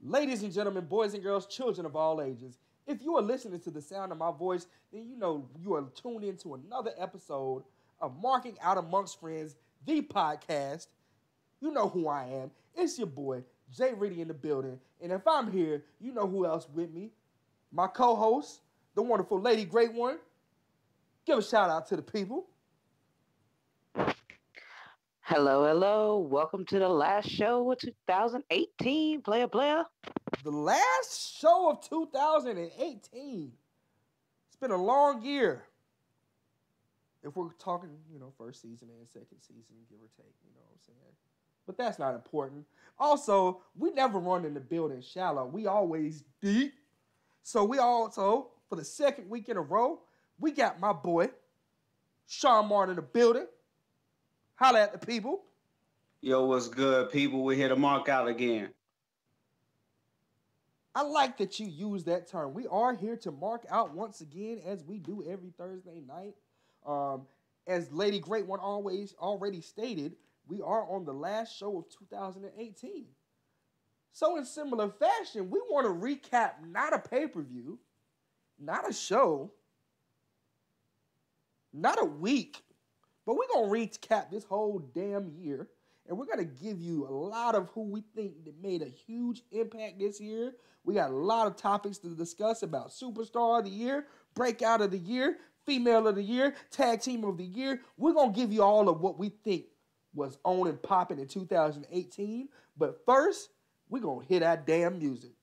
Ladies and gentlemen, boys and girls, children of all ages, if you are listening to the sound of my voice, then you know you are tuned into another episode of Marking Out Amongst Friends, the podcast. You know who I am. It's your boy, Jay Riddy in the building. And if I'm here, you know who else with me. My co-host, the wonderful Lady Great One. Give a shout out to the people. Hello, hello. Welcome to the last show of 2018, player. The last show of 2018. It's been a long year. If we're talking, first season and second season, give or take, you know what I'm saying? But that's not important. Also, we never run in the building shallow. We always deep. So we also, for the second week in a row, we got my boy, Sean Martin in the building. Holla at the people. Yo, what's good, people? We're here to mark out again. I like that you use that term. We are here to mark out once again, as we do every Thursday night. As Lady Great One already stated, we are on the last show of 2018. So in similar fashion, we want to recap not a pay-per-view, not a show, not a week, but we're going to recap this whole damn year. And we're going to give you a lot of who we think that made a huge impact this year. We got a lot of topics to discuss about Superstar of the Year, Breakout of the Year, Female of the Year, Tag Team of the Year. We're going to give you all of what we think was on and popping in 2018. But first, we're going to hit that damn music.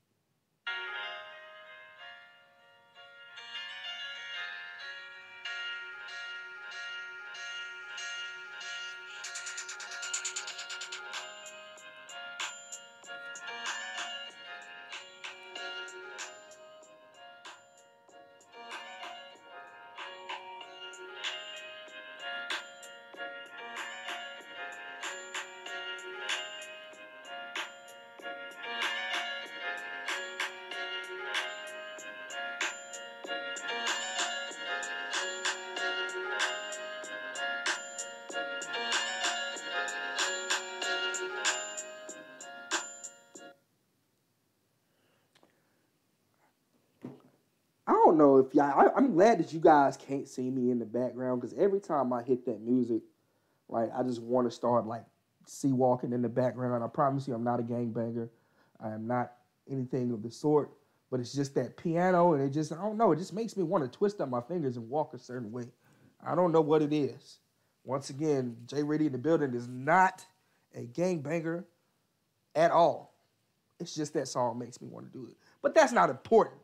I don't know if y'all. I'm glad that you guys can't see me in the background because every time I hit that music, like I just want to start like sea walking in the background. I promise you, I'm not a gangbanger. I am not anything of the sort. But it's just that piano, and I don't know. It just makes me want to twist up my fingers and walk a certain way. I don't know what it is. Once again, Jay Riddy in the building is not a gangbanger at all. It's just that song makes me want to do it. But that's not important.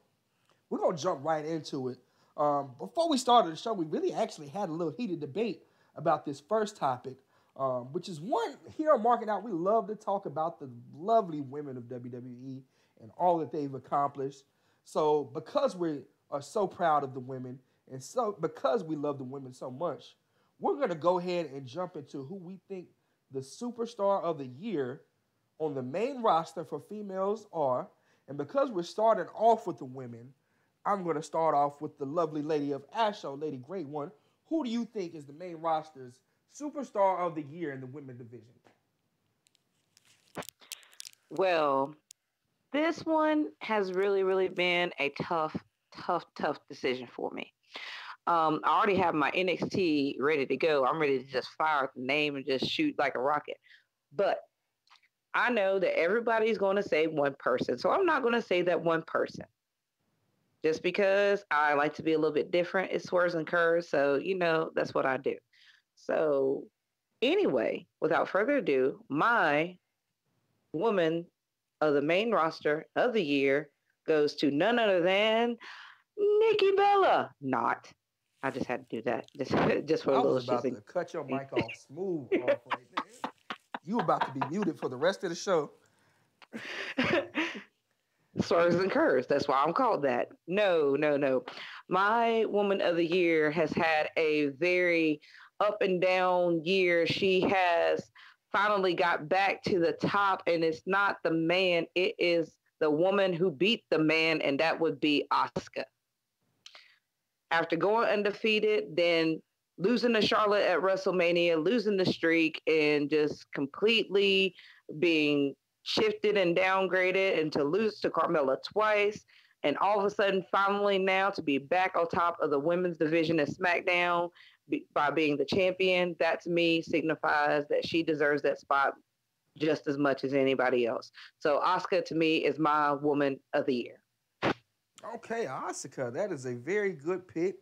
We're going to jump right into it. Before we started the show, we really actually had a little heated debate about this first topic, which is one, here on Marking Out, we love to talk about the lovely women of WWE and all that they've accomplished. So because we are so proud of the women and so because we love the women so much, we're going to go ahead and jump into who we think the superstar of the year on the main roster for females are. And because we're starting off with the women, I'm going to start off with the lovely lady of Asho, Lady Great One. Who do you think is the main roster's superstar of the year in the women's division? Well, this one has really been a tough decision for me. I already have my NXT ready to go. I'm ready to just fire the name and just shoot like a rocket. But I know that everybody's going to say one person. So I'm not going to say that one person. Just because I like to be a little bit different, it swerves and curves. So, that's what I do. So, anyway, without further ado, my woman of the main roster of the year goes to none other than Nikki Bella. Not. I just had to do that. Just for a little I was about to cut your mic off smooth off right there. You about to be muted for the rest of the show. Swerves and curves. That's why I'm called that. No. My woman of the year has had a very up and down year. She has finally got back to the top, and it's not the man. It is the woman who beat the man, and that would be Asuka. After going undefeated, then losing to Charlotte at WrestleMania, losing the streak, and just completely being shifted and downgraded and to lose to Carmella twice, and all of a sudden, finally now to be back on top of the women's division at SmackDown by being the champion, that to me signifies that she deserves that spot just as much as anybody else. So Asuka to me is my woman of the year. Okay, Asuka, that is a very good pick.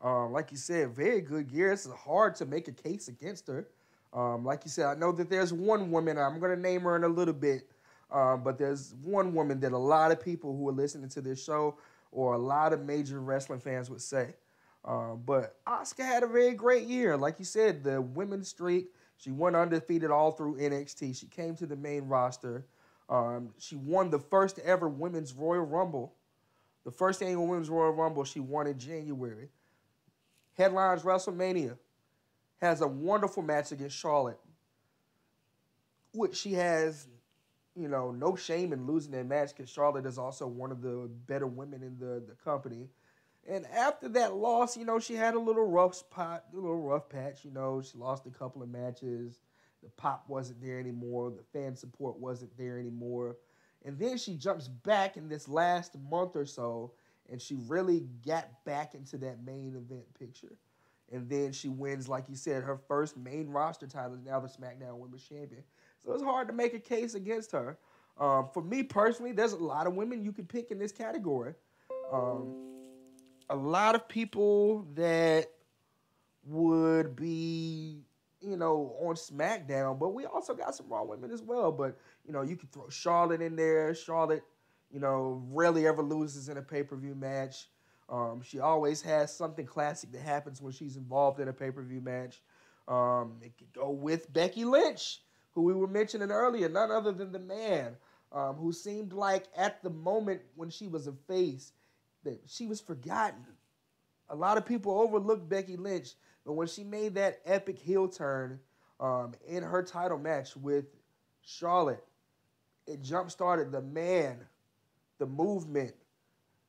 Like you said, very good year. It's hard to make a case against her. Like you said, I know that there's one woman, I'm going to name her in a little bit, but there's one woman that a lot of people who are listening to this show or a lot of major wrestling fans would say. But Asuka had a very great year. Like you said, the women's streak, she went undefeated all through NXT. She came to the main roster. She won the first ever Women's Royal Rumble. The first annual Women's Royal Rumble she won in January. Headlines WrestleMania. Has a wonderful match against Charlotte, which she has, no shame in losing that match because Charlotte is also one of the better women in the company. And after that loss, she had a little rough patch. She lost a couple of matches. The pop wasn't there anymore. The fan support wasn't there anymore. And then she jumps back in this last month or so, and she really got back into that main event picture. And then she wins, like you said, her first main roster title, now the SmackDown Women's Champion. So it's hard to make a case against her. For me personally, there's a lot of women you can pick in this category. A lot of people that would be, on SmackDown, but we also got some Raw women as well. But, you could throw Charlotte in there. Charlotte, rarely ever loses in a pay-per-view match. She always has something classic that happens when she's involved in a pay-per-view match. It could go with Becky Lynch, who we were mentioning earlier, none other than the man, who seemed like at the moment when she was a face that she was forgotten. A lot of people overlooked Becky Lynch, but when she made that epic heel turn in her title match with Charlotte, it jump-started the man, the movement.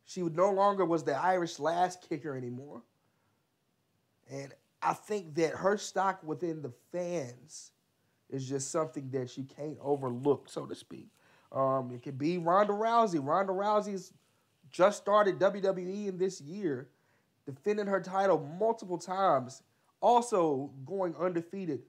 She no longer was the Irish Lass kicker anymore. And I think that her stock within the fans is just something that you can't overlook, so to speak. It could be Ronda Rousey. Ronda Rousey's just started WWE in this year, defending her title multiple times, also going undefeated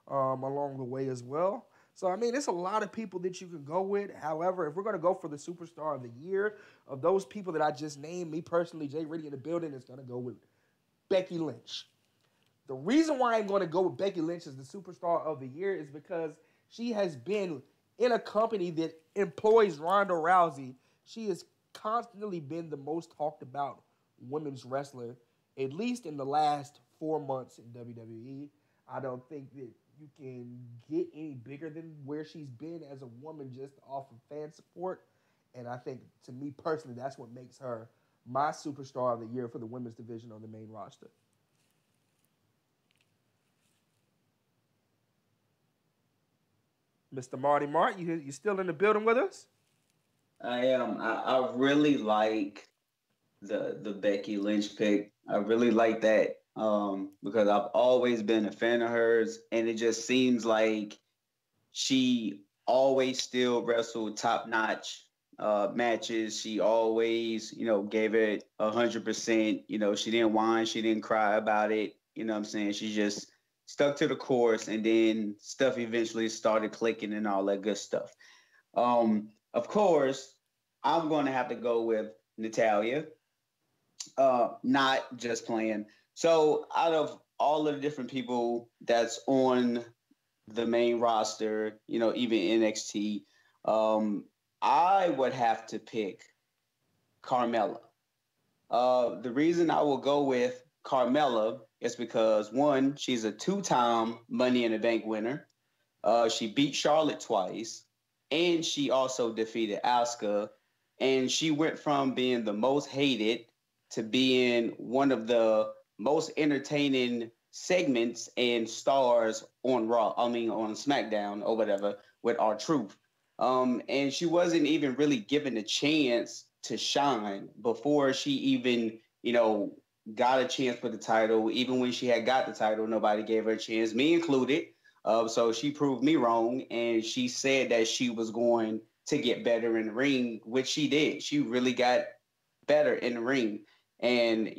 along the way as well. So, it's a lot of people that you can go with. However, if we're going to go for the superstar of the year, of those people that I just named, me personally, Jay Riddy in the building, is going to go with Becky Lynch. The reason why I'm going to go with Becky Lynch as the superstar of the year is because she has been in a company that employs Ronda Rousey. She has constantly been the most talked about women's wrestler, at least in the last 4 months in WWE. I don't think that you can get any bigger than where she's been as a woman just off of fan support. And I think, to me personally, that's what makes her my superstar of the year for the women's division on the main roster. Mr. Marty Mart, you still in the building with us? I am. I really like the Becky Lynch pick. I really like that because I've always been a fan of hers, and it just seems like she always still wrestled top-notch matches. She always, gave it 100%. She didn't whine, she didn't cry about it. You know what I'm saying? She just stuck to the course, and then stuff eventually started clicking and all that good stuff. Of course, I'm going to have to go with Natalya. Not just playing. So out of all of the different people that's on the main roster, even NXT, I would have to pick Carmella. The reason I will go with Carmella is because, one, she's a 2-time Money in the Bank winner. She beat Charlotte twice, and she also defeated Asuka. And she went from being the most hated to being one of the most entertaining segments and stars on on SmackDown or whatever with R-Truth. And she wasn't even really given a chance to shine before she even, got a chance for the title. Even when she had got the title, nobody gave her a chance, me included. So she proved me wrong, and she said that she was going to get better in the ring, which she did. She really got better in the ring. And,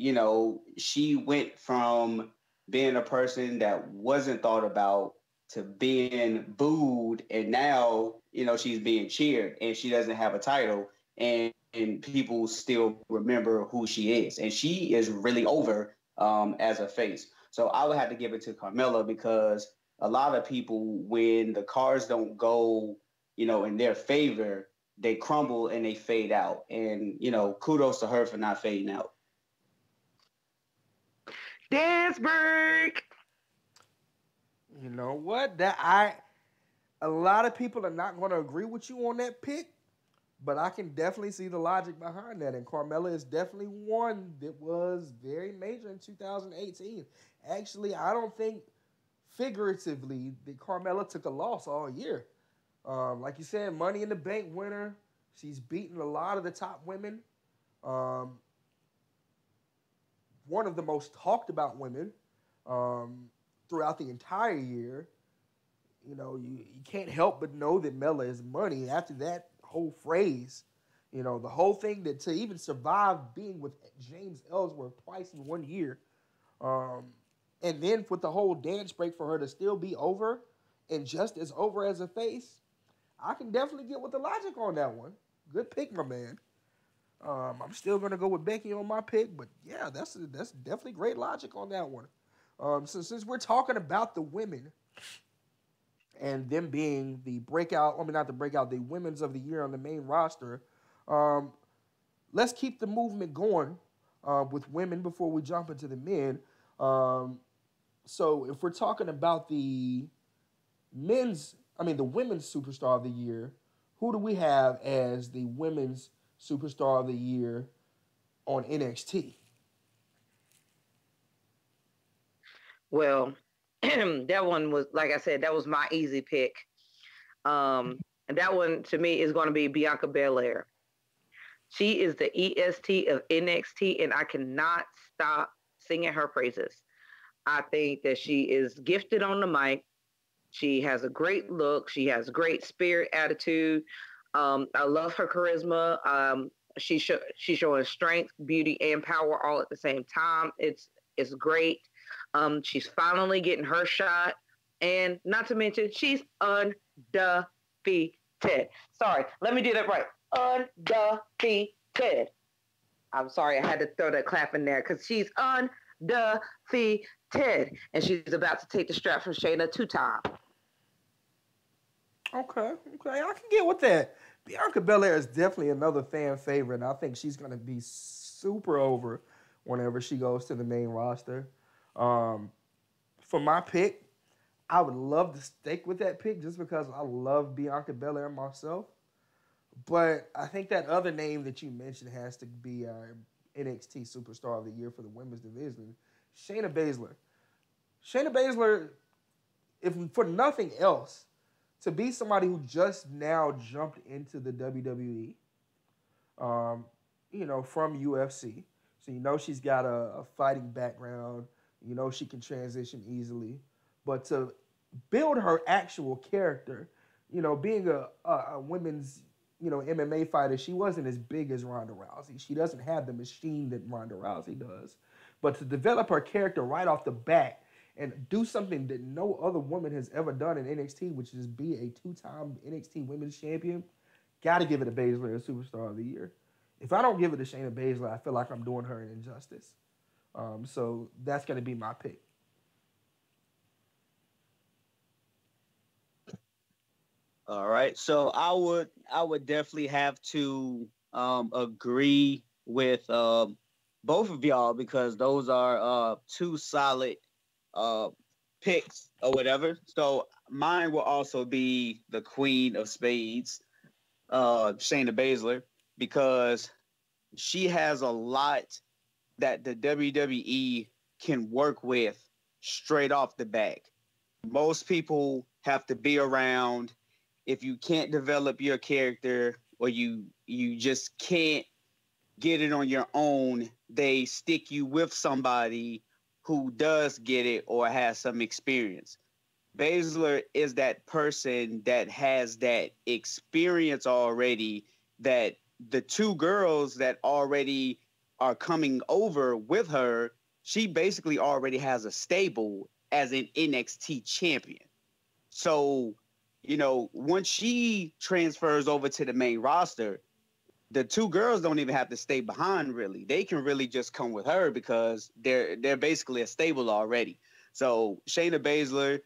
she went from being a person that wasn't thought about to being booed. And now, she's being cheered and she doesn't have a title. And people still remember who she is. And she is really over as a face. So I would have to give it to Carmella because a lot of people, when the cards don't go, in their favor, they crumble and they fade out. And, kudos to her for not fading out. Dance break. You know what? A lot of people are not going to agree with you on that pick, but I can definitely see the logic behind that. And Carmella is definitely one that was very major in 2018. Actually, I don't think figuratively that Carmella took a loss all year. Like you said, Money in the Bank winner. She's beaten a lot of the top women. One of the most talked about women throughout the entire year. You can't help but know that Mella is money. After that whole phrase, the whole thing that to even survive being with James Ellsworth twice in 1 year, and then with the whole dance break for her to still be over and just as over as a face, I can definitely get with the logic on that one. Good pick, my man. I'm still gonna go with Becky on my pick, but yeah, that's definitely great logic on that one. So since we're talking about the women and them being the the women's of the year on the main roster, let's keep the movement going with women before we jump into the men. So if we're talking about the women's superstar of the year, who do we have as the women's superstar of the year on NXT? Well, that one was, like I said, that was my easy pick. And that one to me is going to be Bianca Belair. She is the EST of NXT, and I cannot stop singing her praises. I think that she is gifted on the mic. She has a great look. She has great spirit, attitude. I love her charisma. She's showing strength, beauty, and power all at the same time. It's great. She's finally getting her shot, and not to mention she's undefeated. Sorry, let me do that right. Undefeated. I'm sorry, I had to throw that clap in there because she's undefeated, and she's about to take the strap from Shayna 2-time. Okay, I can get with that. Bianca Belair is definitely another fan favorite, and I think she's going to be super over whenever she goes to the main roster. For my pick, I would love to stick with that pick just because I love Bianca Belair myself. But I think that other name that you mentioned has to be our NXT Superstar of the Year for the women's division, Shayna Baszler. Shayna Baszler, if for nothing else, to be somebody who just now jumped into the WWE, from UFC. So she's got a fighting background. She can transition easily. But to build her actual character, being a women's, MMA fighter, she wasn't as big as Ronda Rousey. She doesn't have the machine that Ronda Rousey does. But to develop her character right off the bat and do something that no other woman has ever done in NXT, which is be a 2-time NXT Women's Champion, got to give it to Baszler as Superstar of the Year. If I don't give it to Shayna Baszler, I feel like I'm doing her an injustice. So that's going to be my pick. All right. So I would definitely have to agree with both of y'all because those are two solid picks or whatever. So mine will also be the Queen of Spades, Shayna Baszler, because she has a lot that the WWE can work with straight off the back. Most people have to be around. If you can't develop your character or you just can't get it on your own, they stick you with somebody who does get it or has some experience. Baszler is that person that has that experience already, that the two girls that already are coming over with her, she basically already has a stable as an NXT champion. So, once she transfers over to the main roster, the two girls don't even have to stay behind really. They can really just come with her because they're basically a stable already. So Shayna Baszler,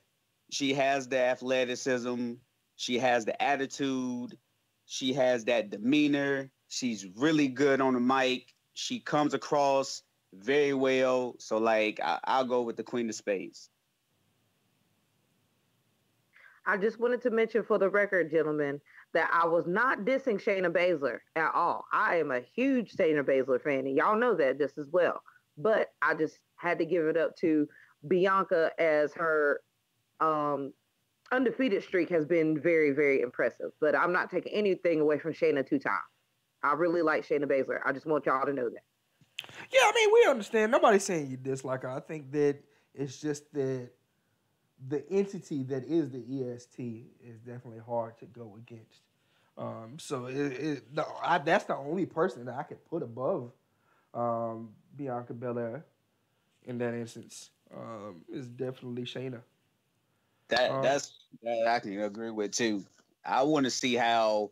she has the athleticism, she has the attitude, she has that demeanor. She's really good on the mic. She comes across very well. So like I'll go with the Queen of Spades. I just wanted to mention for the record, gentlemen, that I was not dissing Shayna Baszler at all. I am a huge Shayna Baszler fan, and y'all know that just as well. But I just had to give it up to Bianca, as her undefeated streak has been very, very impressive. But I'm not taking anything away from Shayna 2 times. I really like Shayna Baszler. I just want y'all to know that. Yeah, I mean, we understand. Nobody's saying you dislike her. I think that it's just that the entity that is the EST is definitely hard to go against. That's the only person that I could put above Bianca Belair in that instance. Is definitely Shayna. That I can agree with too. I want to see how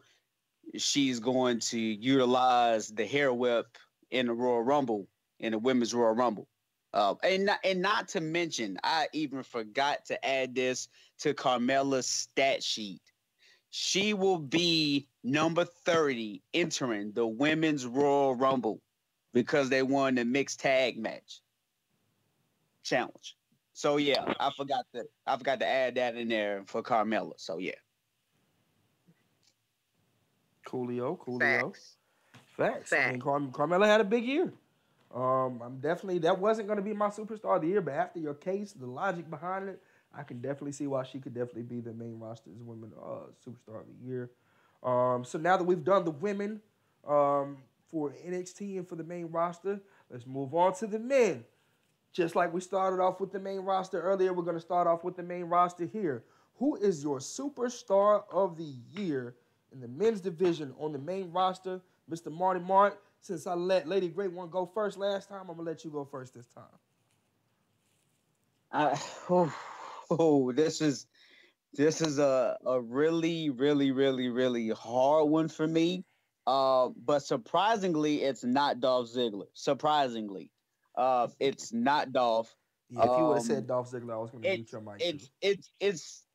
she's going to utilize the hair whip in the Royal Rumble, in the Women's Royal Rumble. And not to mention, I even forgot to add this to Carmella's stat sheet. She will be number 30 entering the Women's Royal Rumble because they won the mixed tag match challenge. So yeah, I forgot to add that in there for Carmella. So yeah. Coolio. Facts. I Facts. mean, Carmella had a big year. I'm definitely, that wasn't going to be my superstar of the year, but after your case, the logic behind it, I can definitely see why she could definitely be the main roster's women superstar of the year. So now that we've done the women for NXT and for the main roster, let's move on to the men. Just like we started off with the main roster earlier, we're going to start off with the main roster here. Who is your superstar of the year in the men's division on the main roster? Mr. Marty Mart, since I let Lady Great One go first last time, I'm going to let you go first this time. This is a really, really, really, really hard one for me. But surprisingly, it's not Dolph Ziggler. Surprisingly, it's not Dolph. Yeah, if you would have said Dolph Ziggler, I was going to mute your mic too.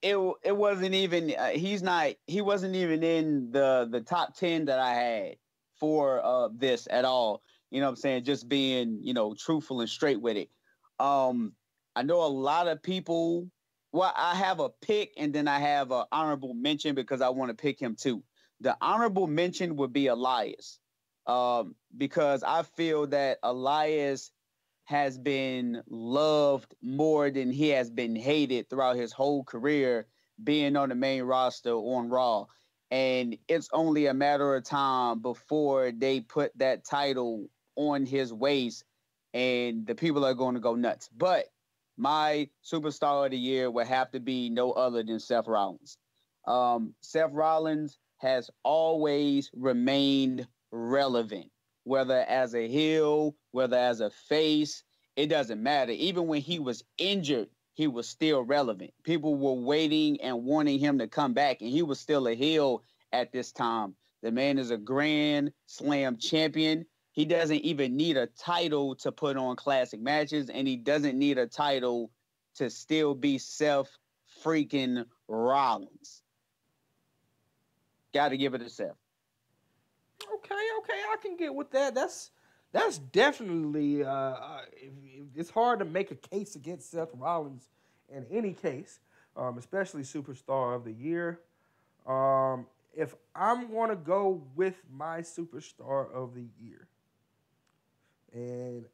It wasn't even he wasn't even in the top 10 that I had for this at all. You know what I'm saying? Just being, truthful and straight with it. I know a lot of people. Well, I have a pick and then I have an honorable mention because I want to pick him too. The honorable mention would be Elias, because I feel that Elias has been loved more than he has been hated throughout his whole career being on the main roster on Raw. And it's only a matter of time before they put that title on his waist and the people are going to go nuts. But my superstar of the year would have to be no other than Seth Rollins. Seth Rollins has always remained relevant, whether as a heel, whether as a face, it doesn't matter. Even when he was injured, he was still relevant. People were waiting and wanting him to come back, and he was still a heel at this time. The man is a Grand Slam champion. He doesn't even need a title to put on classic matches, and he doesn't need a title to still be Seth freaking Rollins. Got to give it to Seth. Okay, I can get with that. That's definitely it's hard to make a case against Seth Rollins in any case, especially superstar of the year. If I'm going to go with my superstar of the year, and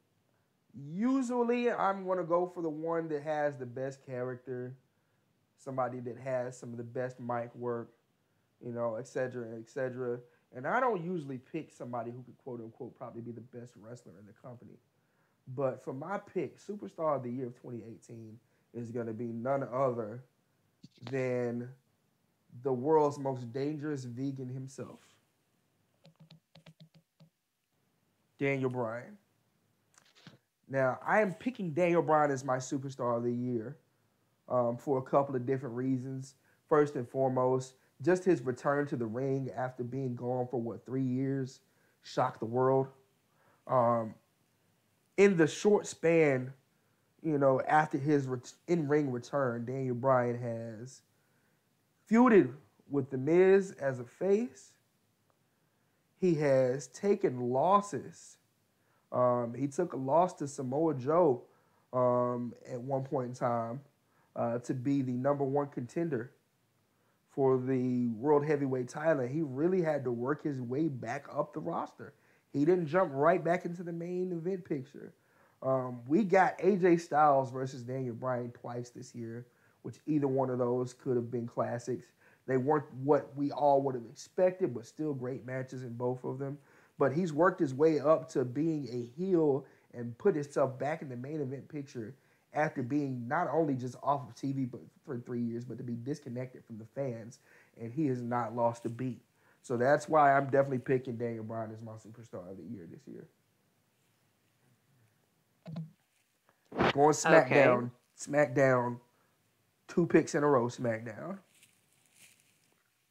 usually I'm going to go for the one that has the best character, somebody that has some of the best mic work, et cetera, et cetera. And I don't usually pick somebody who could, quote unquote, probably be the best wrestler in the company. But for my pick, Superstar of the Year of 2018 is going to be none other than the world's most dangerous vegan himself, Daniel Bryan. Now, I am picking Daniel Bryan as my superstar of the year for a couple of different reasons. First and foremost, just his return to the ring after being gone for 3 years shocked the world. In the short span, after his in-ring return, Daniel Bryan has feuded with The Miz as a face. He has taken losses. He took a loss to Samoa Joe at one point in time to be the number one contender for the World Heavyweight title. He really had to work his way back up the roster. He didn't jump right back into the main event picture. We got AJ Styles versus Daniel Bryan twice this year, which either one of those could have been classics. They weren't what we all would have expected, but still great matches in both of them. But he's worked his way up to being a heel and put himself back in the main event picture after being not only just off of TV but for 3 years, but to be disconnected from the fans, and he has not lost a beat. So that's why I'm definitely picking Daniel Bryan as my superstar of the year this year. Going SmackDown. Okay. SmackDown. 2 picks in a row, SmackDown.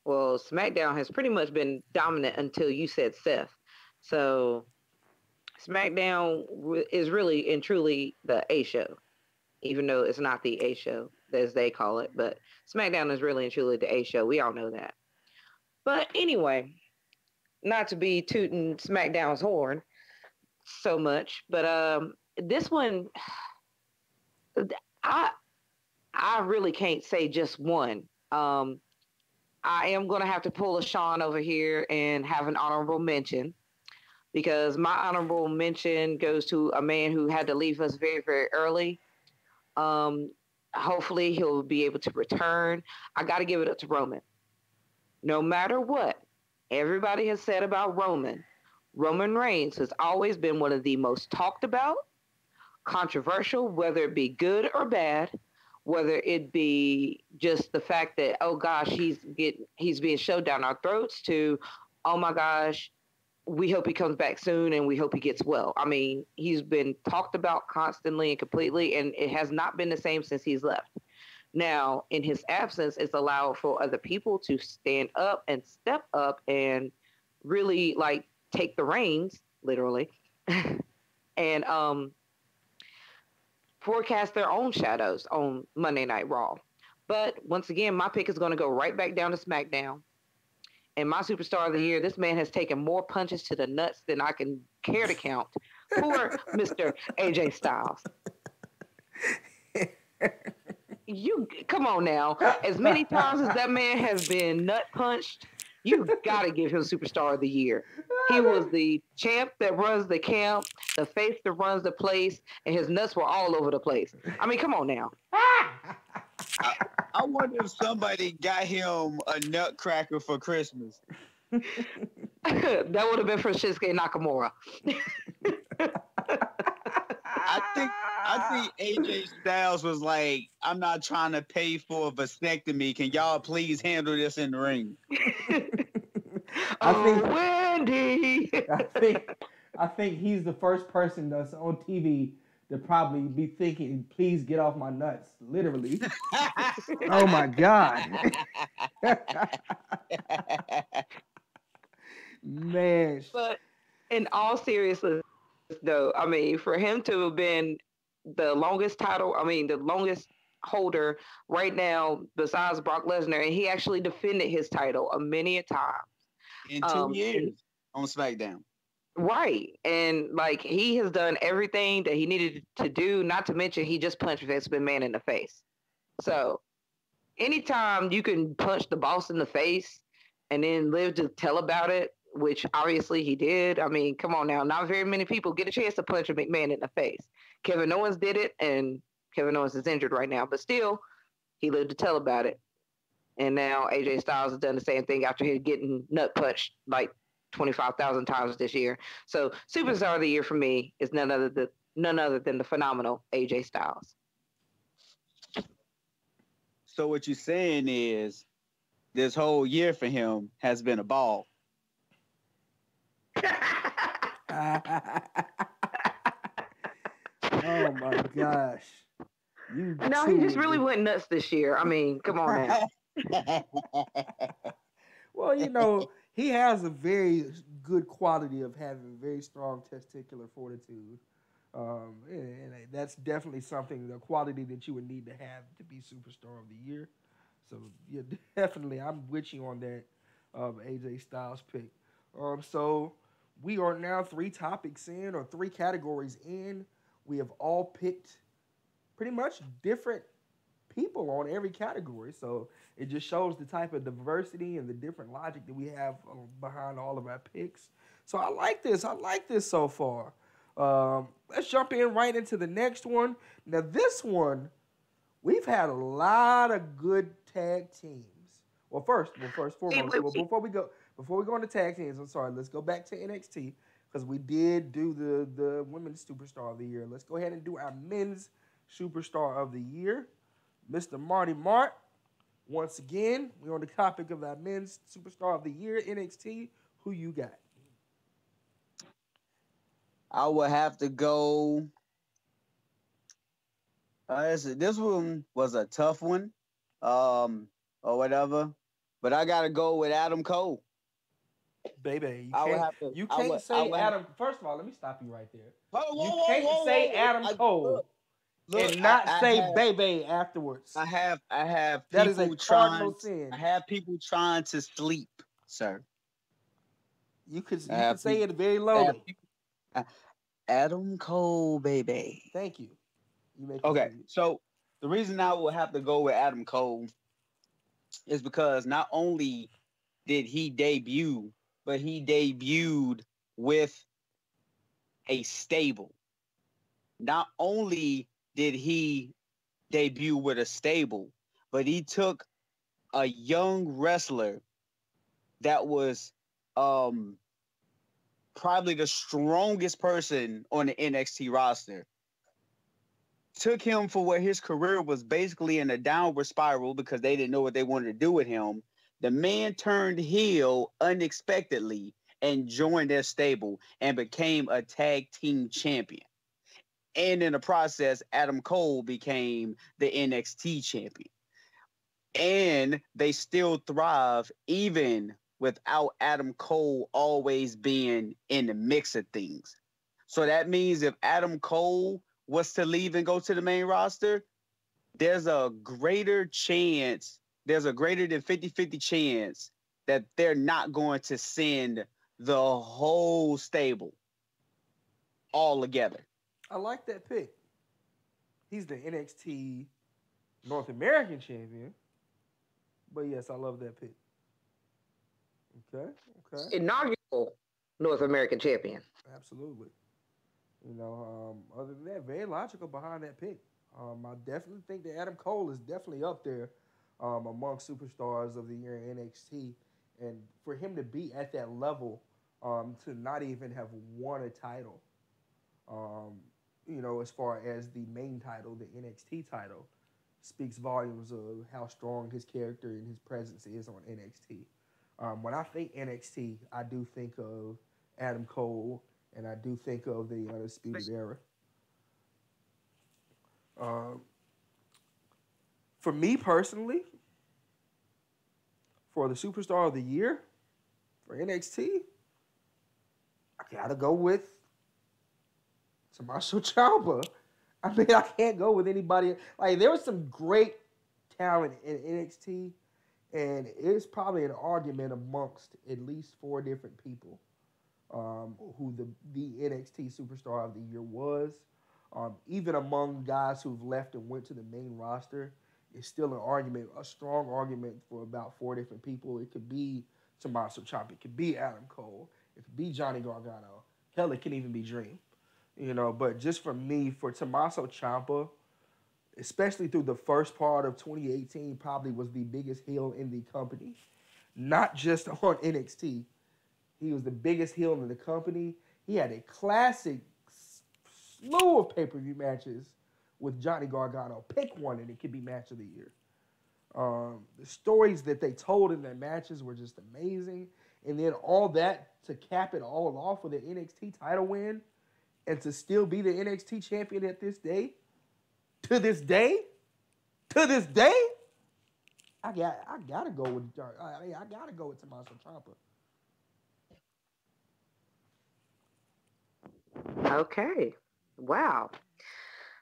Well, SmackDown has pretty much been dominant until you said Seth. So SmackDown is really and truly the A show, even though it's not the A show, as they call it. But SmackDown is really and truly the A show. We all know that. But anyway, not to be tooting SmackDown's horn so much, but this one, I really can't say just one. I am going to have to pull a Sean over here and have an honorable mention, because my honorable mention goes to a man who had to leave us very, very early. Hopefully he'll be able to return. I got to give it up to Roman. No matter what everybody has said about Roman Reigns has always been one of the most talked about, controversial, whether it be good or bad, whether it be just the fact that, oh gosh, he's being shoved down our throats, to, oh my gosh, we hope he comes back soon and we hope he gets well. I mean, he's been talked about constantly and completely, and it has not been the same since he's left. Now, in his absence, it's allowed for other people to stand up and step up and really take the reins, literally, and forecast their own shadows on Monday Night Raw. But once again, my pick is going to go right back down to SmackDown. And my superstar of the year, this man has taken more punches to the nuts than I can care to count. Poor Mr. AJ Styles. You come on now. As many times as that man has been nut punched, you got to give him superstar of the year. He was the champ that runs the camp, the face that runs the place, and his nuts were all over the place. I mean, come on now. I wonder if somebody got him a nutcracker for Christmas. That would have been for Shinsuke Nakamura. I think AJ Styles was like, I'm not trying to pay for a vasectomy. Can y'all please handle this in the ring? Wendy. I think he's the first person that's on TV to probably be thinking, please get off my nuts, literally. Oh my God. Man. But in all seriousness, though, I mean, for him to have been the longest holder right now besides Brock Lesnar, and he actually defended his title many a time. In 2 years on SmackDown. Right. And he has done everything that he needed to do, not to mention he just punched Vince McMahon in the face. So anytime you can punch the boss in the face and then live to tell about it, which obviously he did. I mean, come on now. Not very many people get a chance to punch a McMahon in the face. Kevin Owens did it, and Kevin Owens is injured right now, but still, he lived to tell about it. And now AJ Styles has done the same thing after his getting nut punched 25,000 times this year. So superstar of the year for me is none other than the phenomenal AJ Styles. So what you're saying is this whole year for him has been a ball. Oh my gosh. No, he just really went nuts this year. I mean, come on now. Well, you know, he has a very good quality of having very strong testicular fortitude. And that's definitely something, the quality that you would need to have to be superstar of the year. So, yeah, definitely, I'm with you on that AJ Styles pick. So, we are now 3 topics in, or 3 categories in. We have all picked pretty much different people on every category. So it just shows the type of diversity and the different logic that we have behind all of our picks. So I like this. I like this so far. Let's jump in right into the next one. Now this one, we've had a lot of good tag teams. Well, first foremost, before we go into tag teams, I'm sorry. Let's go back to NXT because we did do the women's superstar of the year. Let's go ahead and do our men's superstar of the year. Mr. Marty Mart, once again, we're on the topic of our men's superstar of the year, NXT. Who you got? I would have to go. This one was a tough one, or whatever, but I gotta go with Adam Cole. Baby, you can't say Adam. First of all, let me stop you right there. You can't say Adam Cole. Look, and not say baby afterwards. I have that is a cardinal sin. I have people trying to sleep, sir. You could say it very lowly. Adam Cole, baby. Thank you. Okay, so the reason I will have to go with Adam Cole is because not only did he debut, but he debuted with a stable. Not only did he debut with a stable, but he took a young wrestler that was probably the strongest person on the NXT roster, took him for where his career was basically in a downward spiral because they didn't know what they wanted to do with him. The man turned heel unexpectedly and joined their stable and became a tag team champion. And in the process, Adam Cole became the NXT champion. And they still thrive even without Adam Cole always being in the mix of things. So that means if Adam Cole was to leave and go to the main roster, there's a greater than 50-50 chance that they're not going to send the whole stable all together. I like that pick. He's the NXT North American champion. But yes, I love that pick. Okay. Inaugural North American champion. Absolutely. You know, other than that, very logical behind that pick. I definitely think that Adam Cole is definitely up there among superstars of the year in NXT. And for him to be at that level, to not even have won a title, as far as the main title, the NXT title, speaks volumes of how strong his character and his presence is on NXT. When I think NXT, I do think of Adam Cole, and I do think of the Undisputed Era. For me personally, for the Superstar of the Year for NXT, I gotta go with Tommaso Ciampa. I mean, I can't go with anybody. Like, there was some great talent in NXT, and it's probably an argument amongst at least 4 different people who the NXT Superstar of the Year was. Even among guys who've left and went to the main roster, it's still a strong argument for about 4 different people. It could be Tommaso Ciampa. It could be Adam Cole. It could be Johnny Gargano. Hell, it can even be Dream. But just for me, for Tommaso Ciampa, especially through the first part of 2018, probably was the biggest heel in the company. Not just on NXT. He was the biggest heel in the company. He had a classic slew of pay-per-view matches with Johnny Gargano. Pick one and it could be match of the year. The stories that they told in their matches were just amazing. And then all that to cap it all off with an NXT title win and to still be the NXT champion at this day, to this day, to this day, I gotta go with I gotta go with Tommaso Ciampa. Okay. Wow.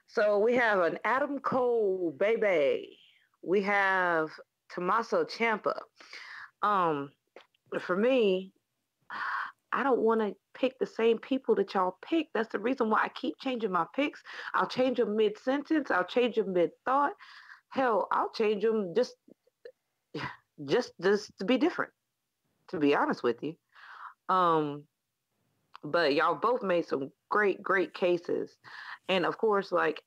So we have an Adam Cole baby. We have Tommaso Ciampa. Um, for me, I don't want to pick the same people that y'all pick. That's the reason why I keep changing my picks. I'll change them mid sentence. I'll change them mid thought. Hell, I'll change them just to be different. To be honest with you. Um, but y'all both made some great cases, and of course, like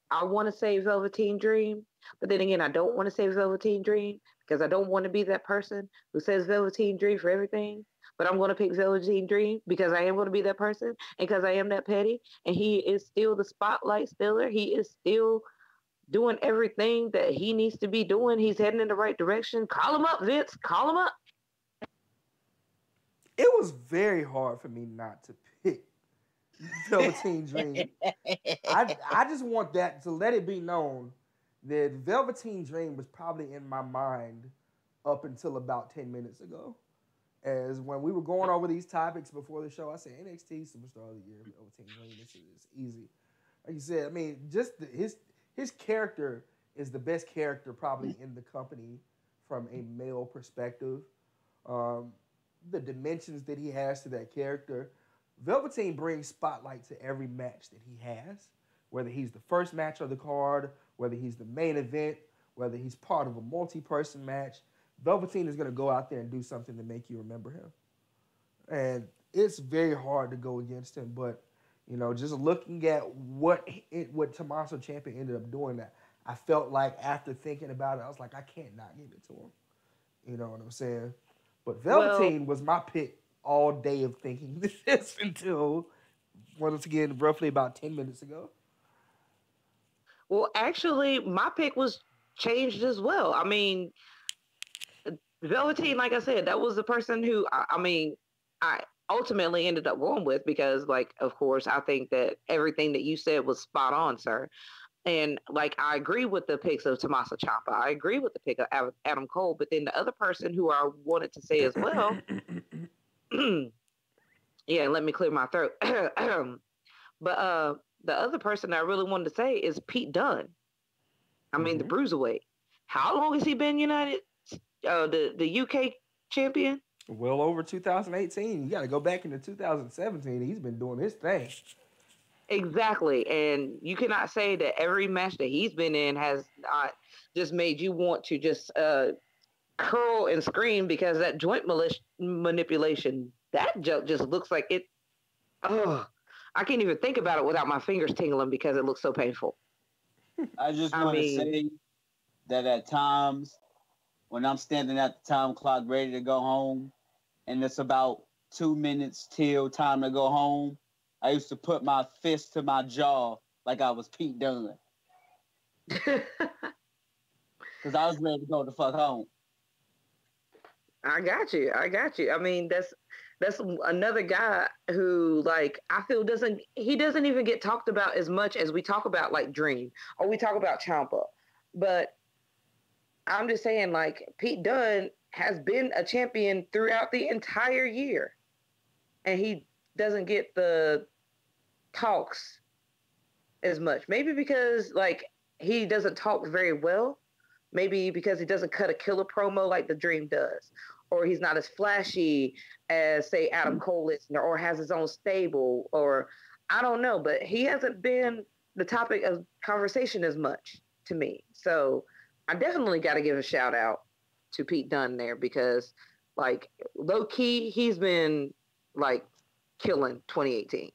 I want to say Velveteen Dream, but then again, I don't want to say Velveteen Dream because I don't want to be that person who says Velveteen Dream for everything. But I'm going to pick Velveteen Dream because I am going to be that person and because I am that petty. And he is still the spotlight stealer. He is still doing everything that he needs to be doing. He's heading in the right direction. Call him up, Vince. Call him up. It was very hard for me not to pick Velveteen Dream. I just want that to let it be known that Velveteen Dream was probably in my mind up until about 10 minutes ago. As when we were going over these topics before the show, I said NXT Superstar of the Year, Velveteen Dream. This is easy. Like you said, I mean, just his character is the best character probably in the company from a male perspective. The dimensions that he has to that character. Velveteen brings spotlight to every match that he has, whether he's the first match of the card, whether he's the main event, whether he's part of a multi-person match. Velveteen is going to go out there and do something to make you remember him. And it's very hard to go against him, but, you know, just looking at what Tommaso Ciampa ended up doing, that I felt like after thinking about it, I was like, I can't not give it to him. You know what I'm saying? But Velveteen was my pick all day of thinking this until, once again, roughly about 10 minutes ago. Well, actually, my pick was changed as well. I mean, Velveteen, like I said, that was the person who, I ultimately ended up going with because, like, of course, I think that everything that you said was spot on, sir. And, like, I agree with the picks of Tommaso Ciampa. I agree with the pick of Adam Cole. But then the other person who I wanted to say as well, yeah, let me clear my throat. But the other person I really wanted to say is Pete Dunne. I mean, the Bruiserweight. How long has he been the UK champion? Well over 2018. You got to go back into 2017. He's been doing his thing. Exactly. And you cannot say that every match that he's been in has not just made you want to just curl and scream because that joint manipulation, that joke just looks like it. Oh, I can't even think about it without my fingers tingling because it looks so painful. I just want to say that at times when I'm standing at the time clock ready to go home and it's about 2 minutes till time to go home, I used to put my fist to my jaw like I was Pete Dunne. Because I was ready to go the fuck home. I got you. I mean, that's another guy who, like, I feel doesn't even get talked about as much as we talk about, like, Dream or we talk about Ciampa. But I'm just saying, like, Pete Dunne has been a champion throughout the entire year. And he doesn't get the talks as much. Maybe because, like, he doesn't talk very well. Maybe because he doesn't cut a killer promo like the Dream does. Or he's not as flashy as, say, Adam Cole is, or has his own stable, or I don't know. But he hasn't been the topic of conversation as much to me. So I definitely got to give a shout out to Pete Dunne there because, like, low key, he's been, like, killing 2018.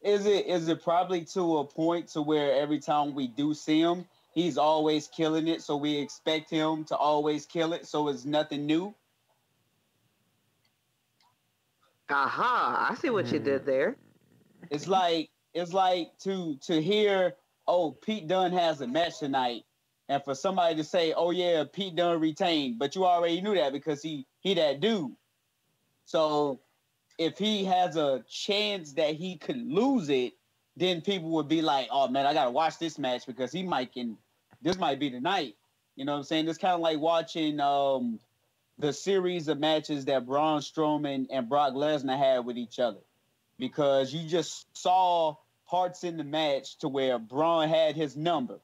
Is it probably to a point to where every time we do see him, he's always killing it, so we expect him to always kill it, so it's nothing new? Aha, I see what you did there. It's like to hear oh, Pete Dunne has a match tonight, and for somebody to say, oh yeah, Pete Dunne retained, but you already knew that because he that dude. So if he has a chance that he could lose it, then people would be like, oh man, I gotta watch this match because this might be the night. You know what I'm saying? It's kind of like watching the series of matches that Braun Strowman and Brock Lesnar had with each other. Because you just saw parts in the match to where Braun had his number.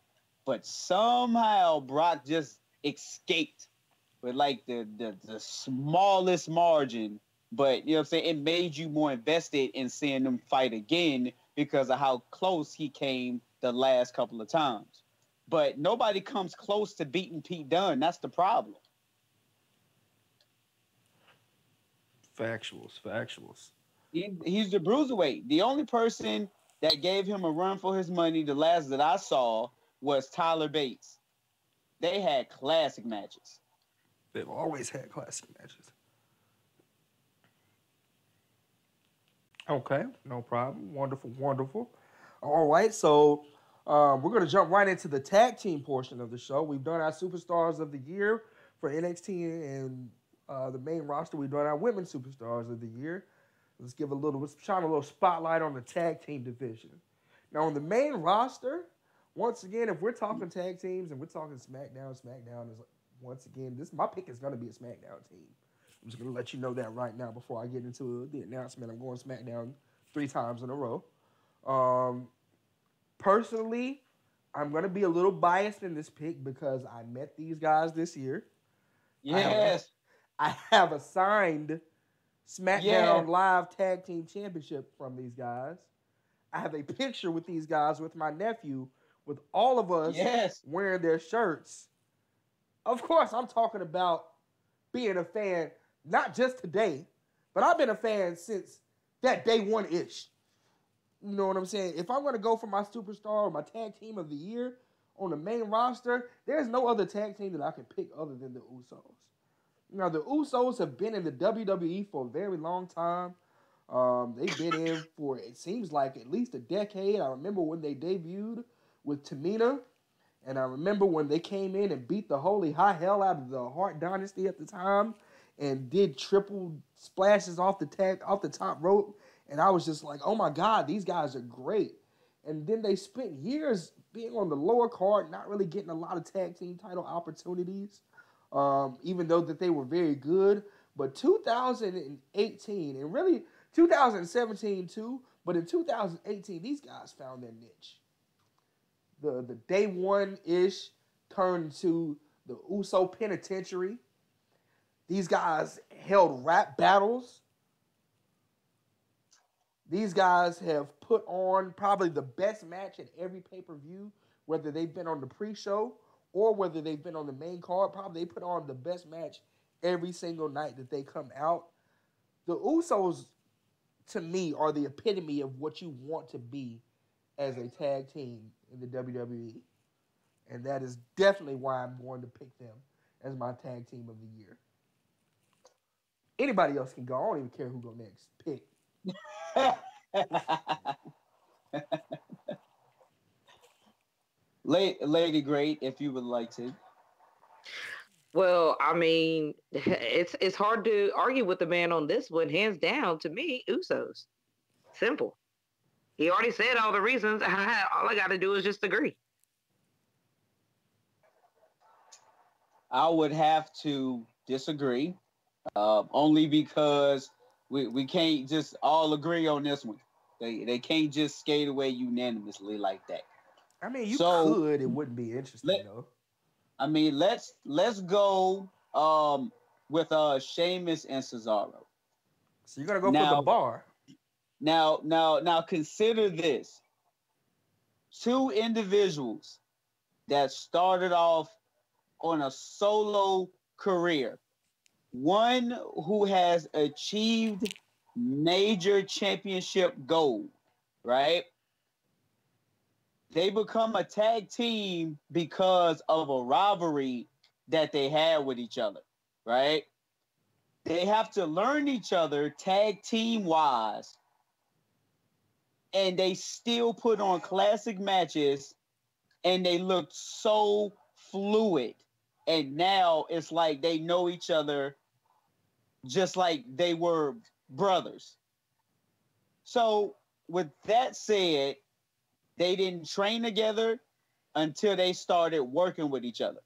But somehow Brock just escaped with like the smallest margin. But you know what I'm saying? It made you more invested in seeing them fight again because of how close he came the last couple of times. But nobody comes close to beating Pete Dunne. That's the problem. Factuals. He's the bruiserweight. The only person that gave him a run for his money, the last that I saw, was Tyler Bates. They had classic matches. They've always had classic matches. Okay, no problem. Wonderful. All right, so we're going to jump right into the tag team portion of the show. We've done our Superstars of the Year for NXT and the main roster. We've done our Women's Superstars of the Year. Let's shine a little spotlight on the tag team division. Now, on the main roster, once again, if we're talking tag teams and we're talking SmackDown is, once again, my pick is going to be a SmackDown team. I'm just going to let you know that right now before I get into the announcement. I'm going SmackDown 3 times in a row. Personally, I'm going to be a little biased in this pick because I met these guys this year. Yes. I have a signed SmackDown Live Tag Team Championship from these guys. I have a picture with these guys with my nephew, with all of us wearing their shirts. Of course, I'm talking about being a fan, not just today, but I've been a fan since that day one-ish. You know what I'm saying? If I'm going to go for my superstar or my tag team of the year on the main roster, there's no other tag team that I can pick other than the Usos. Now, the Usos have been in the WWE for a very long time. They've been in for, it seems like, at least a decade. I remember when they debuted with Tamina, and I remember when they came in and beat the holy high hell out of the Hart Dynasty at the time and did triple splashes off the top rope. And I was just like, oh my God, these guys are great. And then they spent years being on the lower card, not really getting a lot of tag team title opportunities. Even though that they were very good. But 2018, and really 2017 too, but in 2018, these guys found their niche. The day one-ish turned to the Uso Penitentiary. These guys held rap battles. These guys have put on probably the best match at every pay-per-view, whether they've been on the pre-show or whether they've been on the main card. Probably they put on the best match every single night that they come out. The Usos, to me, are the epitome of what you want to be as a tag team in the WWE. And that is definitely why I'm going to pick them as my tag team of the year. Anybody else can go. I don't even care who go next. Pick. Lady Great, if you would like to. Well, I mean, it's hard to argue with the man on this one. Hands down, to me, Usos. Simple. He already said all the reasons. All I got to do is just agree. I would have to disagree, only because we can't just all agree on this one. They can't just skate away unanimously like that. I mean, you could. It wouldn't be interesting, though. I mean, let's go with Sheamus and Cesaro. So you're gonna go for the bar. Now consider this. 2 individuals that started off on a solo career. One who has achieved major championship gold, right? They become a tag team because of a rivalry that they had with each other, right? They have to learn each other tag team wise, and they still put on classic matches and they looked so fluid. And now it's like they know each other just like they were brothers. So, with that said, they didn't train together until they started working with each other.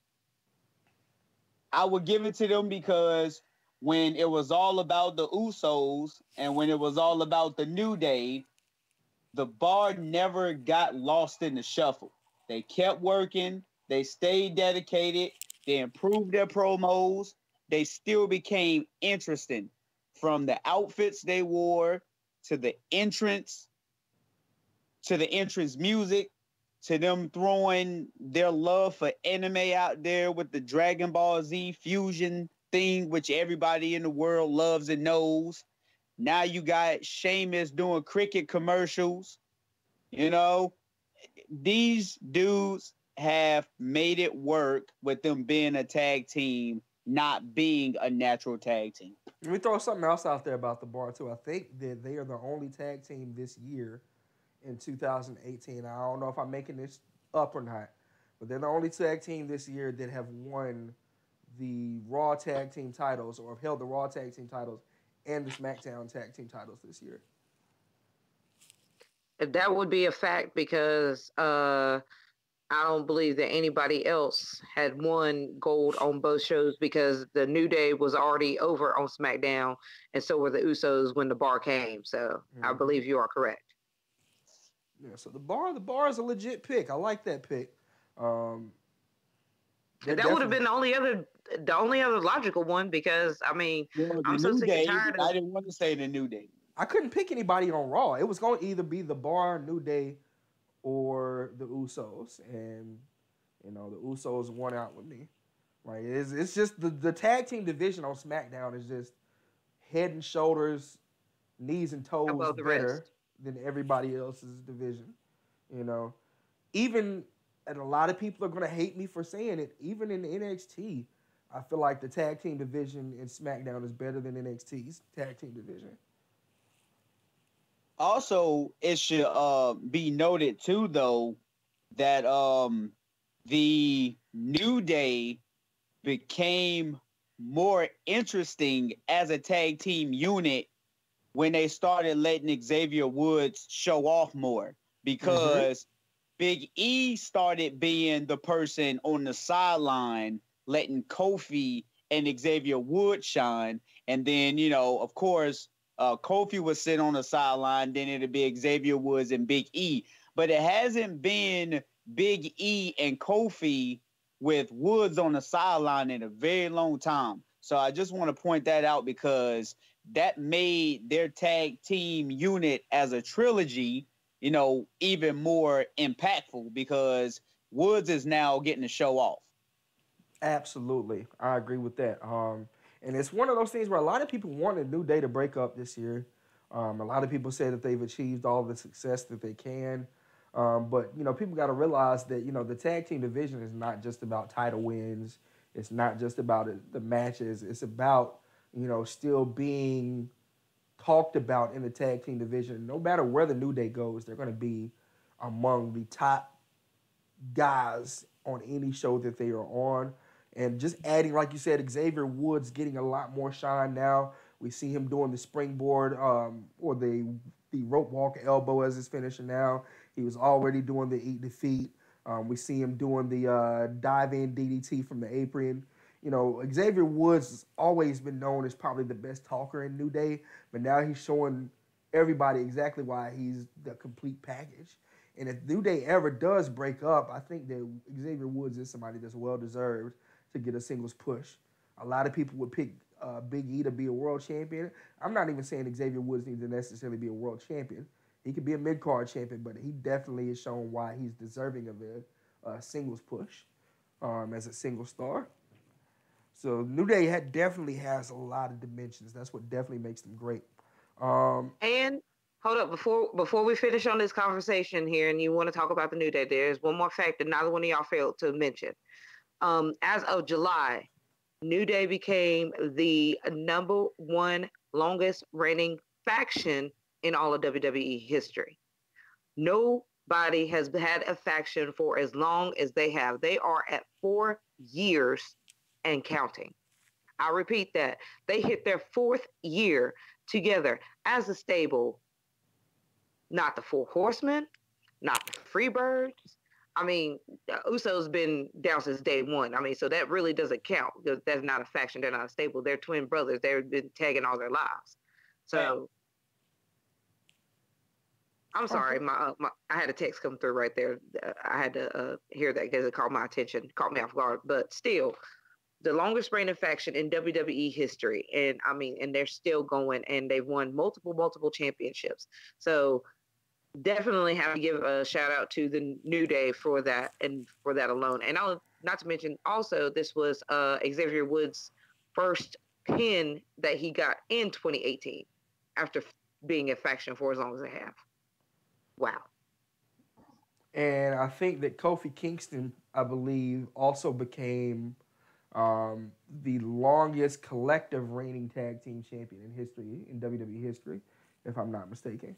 I would give it to them because when it was all about the Usos and when it was all about the New Day, the bar never got lost in the shuffle. They kept working, they stayed dedicated, they improved their promos, they still became interesting from the outfits they wore to the entrance music, to them throwing their love for anime out there with the Dragon Ball Z fusion thing, which everybody in the world loves and knows. Now you got Sheamus doing cricket commercials. You know, these dudes have made it work with them being a tag team, not being a natural tag team. Let me throw something else out there about the Bar, too. I think that they are the only tag team this year in 2018. I don't know if I'm making this up or not, but they're the only tag team this year that have won the Raw tag team titles or have held the Raw tag team titles and the SmackDown tag team titles this year. That would be a fact because I don't believe that anybody else had won gold on both shows because the New Day was already over on SmackDown, and so were the Usos when the Bar came. So I believe you are correct. Yeah, so the bar is a legit pick. I like that pick. That would have been the only other logical one because I mean, I'm so sick and tired. I didn't want to say the New Day. I couldn't pick anybody on Raw. It was going to either be the Bar, New Day, or the Usos, and the Usos won out with me. Like it's just the tag team division on SmackDown is just head and shoulders, knees and toes better than everybody else's division. Even, and a lot of people are going to hate me for saying it, even in NXT, I feel like the tag team division in SmackDown is better than NXT's tag team division. Also, it should be noted too, though, that the New Day became more interesting as a tag team unit when they started letting Xavier Woods show off more, because Big E started being the person on the sideline letting Kofi and Xavier Woods shine. And then, of course, Kofi would sit on the sideline, then it'd be Xavier Woods and Big E. But it hasn't been Big E and Kofi with Woods on the sideline in a very long time. So I just want to point that out because that made their tag team unit as a trilogy, even more impactful because Woods is now getting to show off. Absolutely. I agree with that. And it's one of those things where a lot of people wanted New Day to break up this year. A lot of people say that they've achieved all the success that they can. But people got to realize that, the tag team division is not just about title wins. It's not just about the matches. It's about, still being talked about in the tag team division. No matter where the New Day goes, they're going to be among the top guys on any show that they are on. And just adding, like you said, Xavier Woods getting a lot more shine now. We see him doing the springboard or the rope walk elbow as his finisher now. He was already doing the eat defeat. We see him doing the dive-in DDT from the apron. Xavier Woods has always been known as probably the best talker in New Day, but now he's showing everybody exactly why he's the complete package. And if New Day ever does break up, I think that Xavier Woods is somebody that's well-deserved to get a singles push. A lot of people would pick Big E to be a world champion. I'm not even saying Xavier Woods needs to necessarily be a world champion. He could be a mid-card champion, but he definitely has shown why he's deserving of a singles push as a single star. So New Day definitely has a lot of dimensions. That's what definitely makes them great. And hold up, before we finish on this conversation here, and you want to talk about the New Day, there's one more fact that neither one of y'all failed to mention. As of July, New Day became the number one longest reigning faction in all of WWE history. Nobody Nobody has had a faction for as long as they have. They are at 4 years and counting. I repeat that. They hit their 4th year together as a stable. Not the Four Horsemen, not the Freebirds. I mean, Uso's been down since day one. I mean, so that really doesn't count because that's not a faction. They're not a stable. They're twin brothers. They've been tagging all their lives. So, I'm sorry. I had a text come through right there. I had to hear that because it caught my attention, caught me off guard. But still, the longest reigning faction in WWE history, and I mean, and they're still going, and they've won multiple championships. So definitely have to give a shout out to the New Day for that and for that alone. And I'll not to mention also this was Xavier Woods' first pin that he got in 2018 after being a faction for as long as they have. Wow. And I think that Kofi Kingston, I believe, also became the longest collective reigning tag team champion in history, in WWE history, if I'm not mistaken.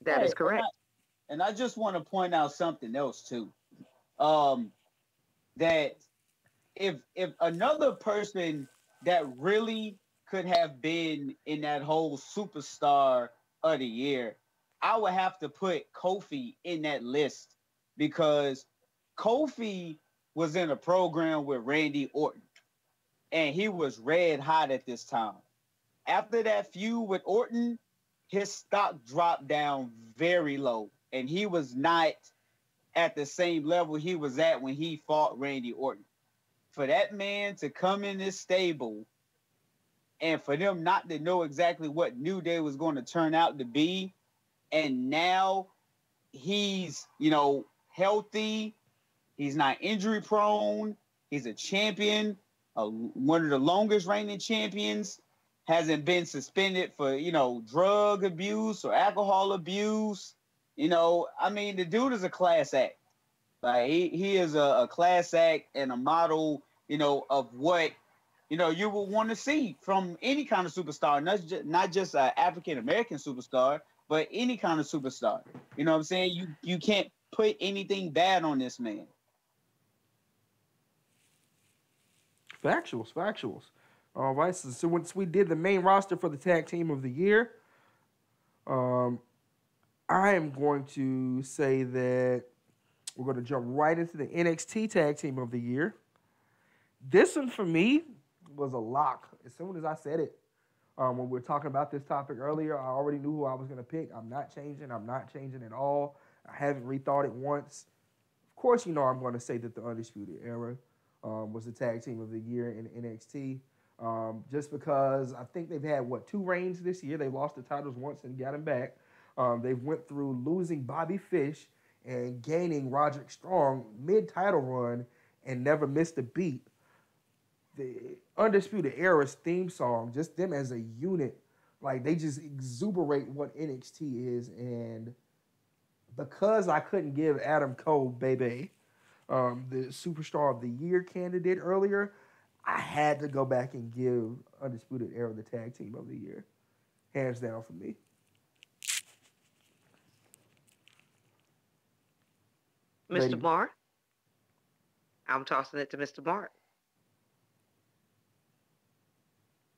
That is correct. And I just want to point out something else too. That if another person that really could have been in that whole superstar of the year, I would have to put Kofi in that list because Kofi was in a program with Randy Orton and he was red hot at this time. After that feud with Orton, his stock dropped down very low, and he was not at the same level he was at when he fought Randy Orton. For that man to come in this stable and for them not to know exactly what New Day was going to turn out to be, and now he's, healthy, he's not injury prone, he's a champion, one of the longest reigning champions, hasn't been suspended for, drug abuse or alcohol abuse. The dude is a class act. Like he is a class act and a model, of what, you would want to see from any kind of superstar, not just an African-American superstar, but any kind of superstar. You know what I'm saying? You can't put anything bad on this man. Factuals. All right, so once we did the main roster for the tag team of the year, I am going to say that we're going to jump right into the NXT tag team of the year. This one for me was a lock. As soon as I said it, when we were talking about this topic earlier, I already knew who I was going to pick. I'm not changing at all. I haven't rethought it once. Of course, I'm going to say that the Undisputed Era was the tag team of the year in NXT. Just because I think they've had, 2 reigns this year. They lost the titles once and got them back. They've went through losing Bobby Fish and gaining Roderick Strong mid-title run and never missed a beat. The Undisputed Era's theme song, just them as a unit, like they just exuberate what NXT is. And because I couldn't give Adam Cole, the Superstar of the Year candidate earlier, I had to go back and give Undisputed Era the tag team of the year. Hands down for me. Mr. Mark? I'm tossing it to Mr. Mark.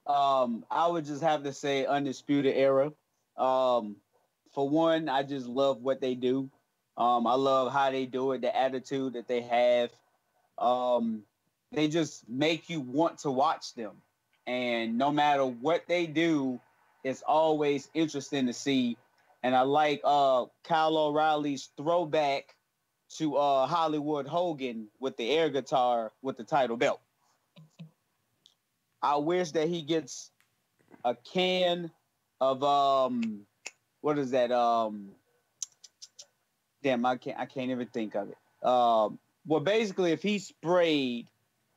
I would just have to say Undisputed Era. For one, I just love what they do. I love how they do it, the attitude that they have. They just make you want to watch them. And no matter what they do, it's always interesting to see. And I like Kyle O'Reilly's throwback to Hollywood Hogan with the air guitar with the title belt. I wish that he gets a can of what is that? Damn, I can't even think of it. Well, basically, if he sprayed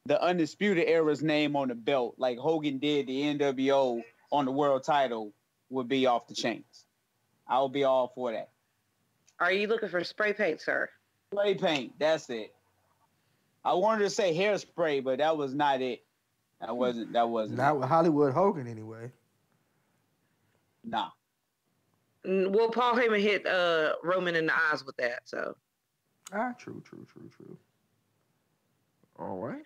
the Undisputed Era's name on the belt like Hogan did the NWO on the world title, would be off the chains. I would be all for that. Are you looking for spray paint, sir? Spray paint, that's it. I wanted to say hairspray, but that was not it. That wasn't Not with Hollywood Hogan, anyway. Nah. Well, Paul Heyman hit Roman in the eyes with that, so. True. All right.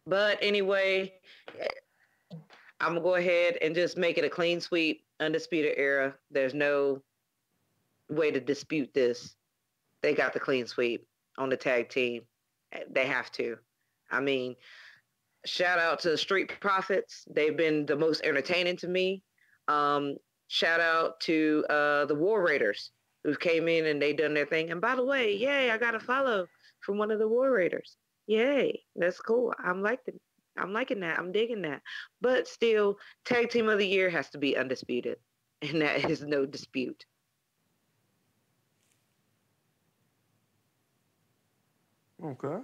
But anyway, I'm gonna go ahead and just make it a clean sweep, undisputed era. There's no way to dispute this. They got the clean sweep on the tag team. They have to. I mean, shout out to the Street Profits. They've been the most entertaining to me. Shout out to the War Raiders who came in and they done their thing. And by the way, yay, I got a follow from one of the War Raiders. Yay, that's cool. I'm liking that. I'm digging that. But still, tag team of the year has to be undisputed. And that is no dispute. Okay.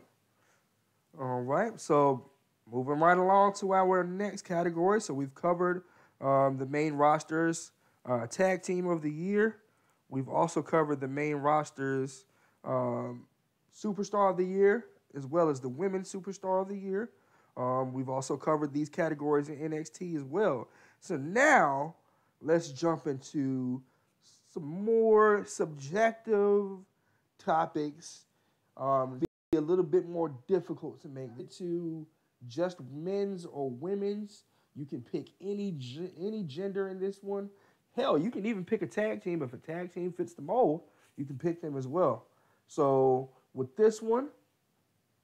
All right. So moving right along to our next category. So we've covered the main rosters tag team of the year. We've also covered the main rosters superstar of the year, as well as the women's superstar of the year. We've also covered these categories in NXT as well. So now let's jump into some more subjective topics. Be a little bit more difficult to make it to just men's or women's. You can pick any gender in this one. Hell, you can even pick a tag team. If a tag team fits the mold, you can pick them as well. So with this one,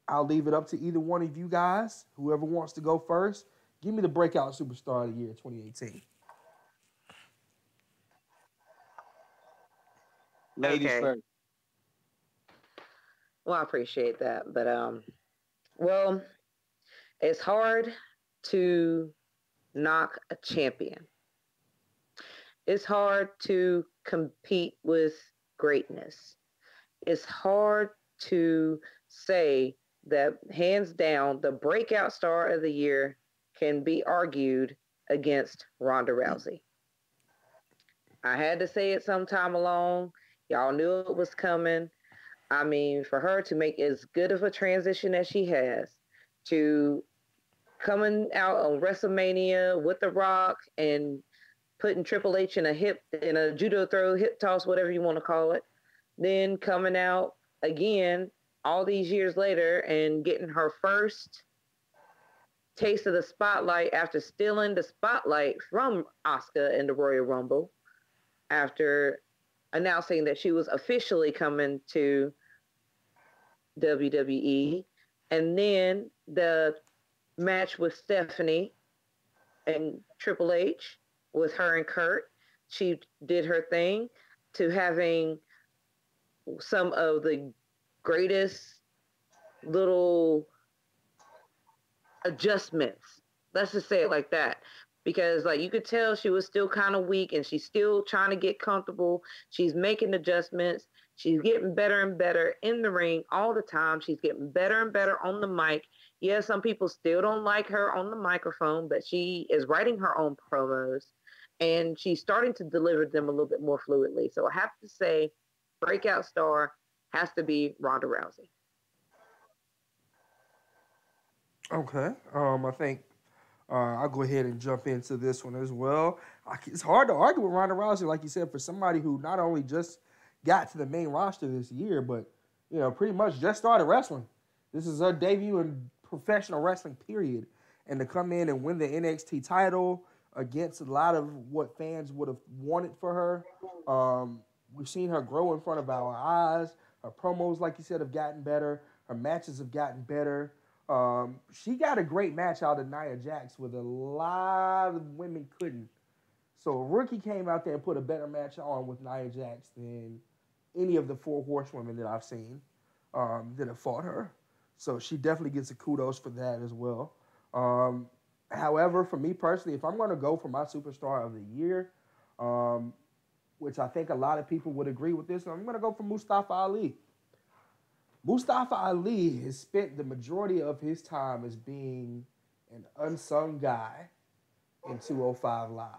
I'll leave it up to either one of you guys. Whoever wants to go first, give me the breakout superstar of the year 2018. Ladies first. Well, I appreciate that, but well, it's hard to knock a champion. It's hard to compete with greatness. It's hard to say that hands down the breakout star of the year can be argued against Ronda Rousey. I had to say it sometime along. Y'all knew it was coming. I mean, for her to make as good of a transition as she has, to coming out on WrestleMania with The Rock and putting Triple H in a judo throw, hip toss, whatever you want to call it, then coming out again all these years later and getting her first taste of the spotlight after stealing the spotlight from Asuka in the Royal Rumble, after announcing that she was officially coming to WWE. And then the match with Stephanie and Triple H with her and Kurt. She did her thing, to having some of the greatest little adjustments. Let's just say it like that. Because like you could tell she was still kind of weak and she's still trying to get comfortable. She's making adjustments. She's getting better and better in the ring all the time. She's getting better and better on the mic. Yeah, some people still don't like her on the microphone, but she is writing her own promos and she's starting to deliver them a little bit more fluidly. So I have to say, breakout star has to be Ronda Rousey. Okay. I think I'll go ahead and jump into this one as well. It's hard to argue with Ronda Rousey, like you said, for somebody who not only just got to the main roster this year, but pretty much just started wrestling. This is her debut in professional wrestling, period. And to come in and win the NXT title against a lot of what fans would have wanted for her. We've seen her grow in front of our eyes. Her promos, like you said, have gotten better. Her matches have gotten better. She got a great match out of Nia Jax with a lot of women couldn't. So a rookie came out there and put a better match on with Nia Jax than any of the four horsewomen that I've seen that have fought her. So she definitely gets a kudos for that as well. However, for me personally, if I'm going to go for my superstar of the year, which I think a lot of people would agree with this, I'm going to go for Mustafa Ali. Mustafa Ali has spent the majority of his time as being an unsung guy in 205 Live.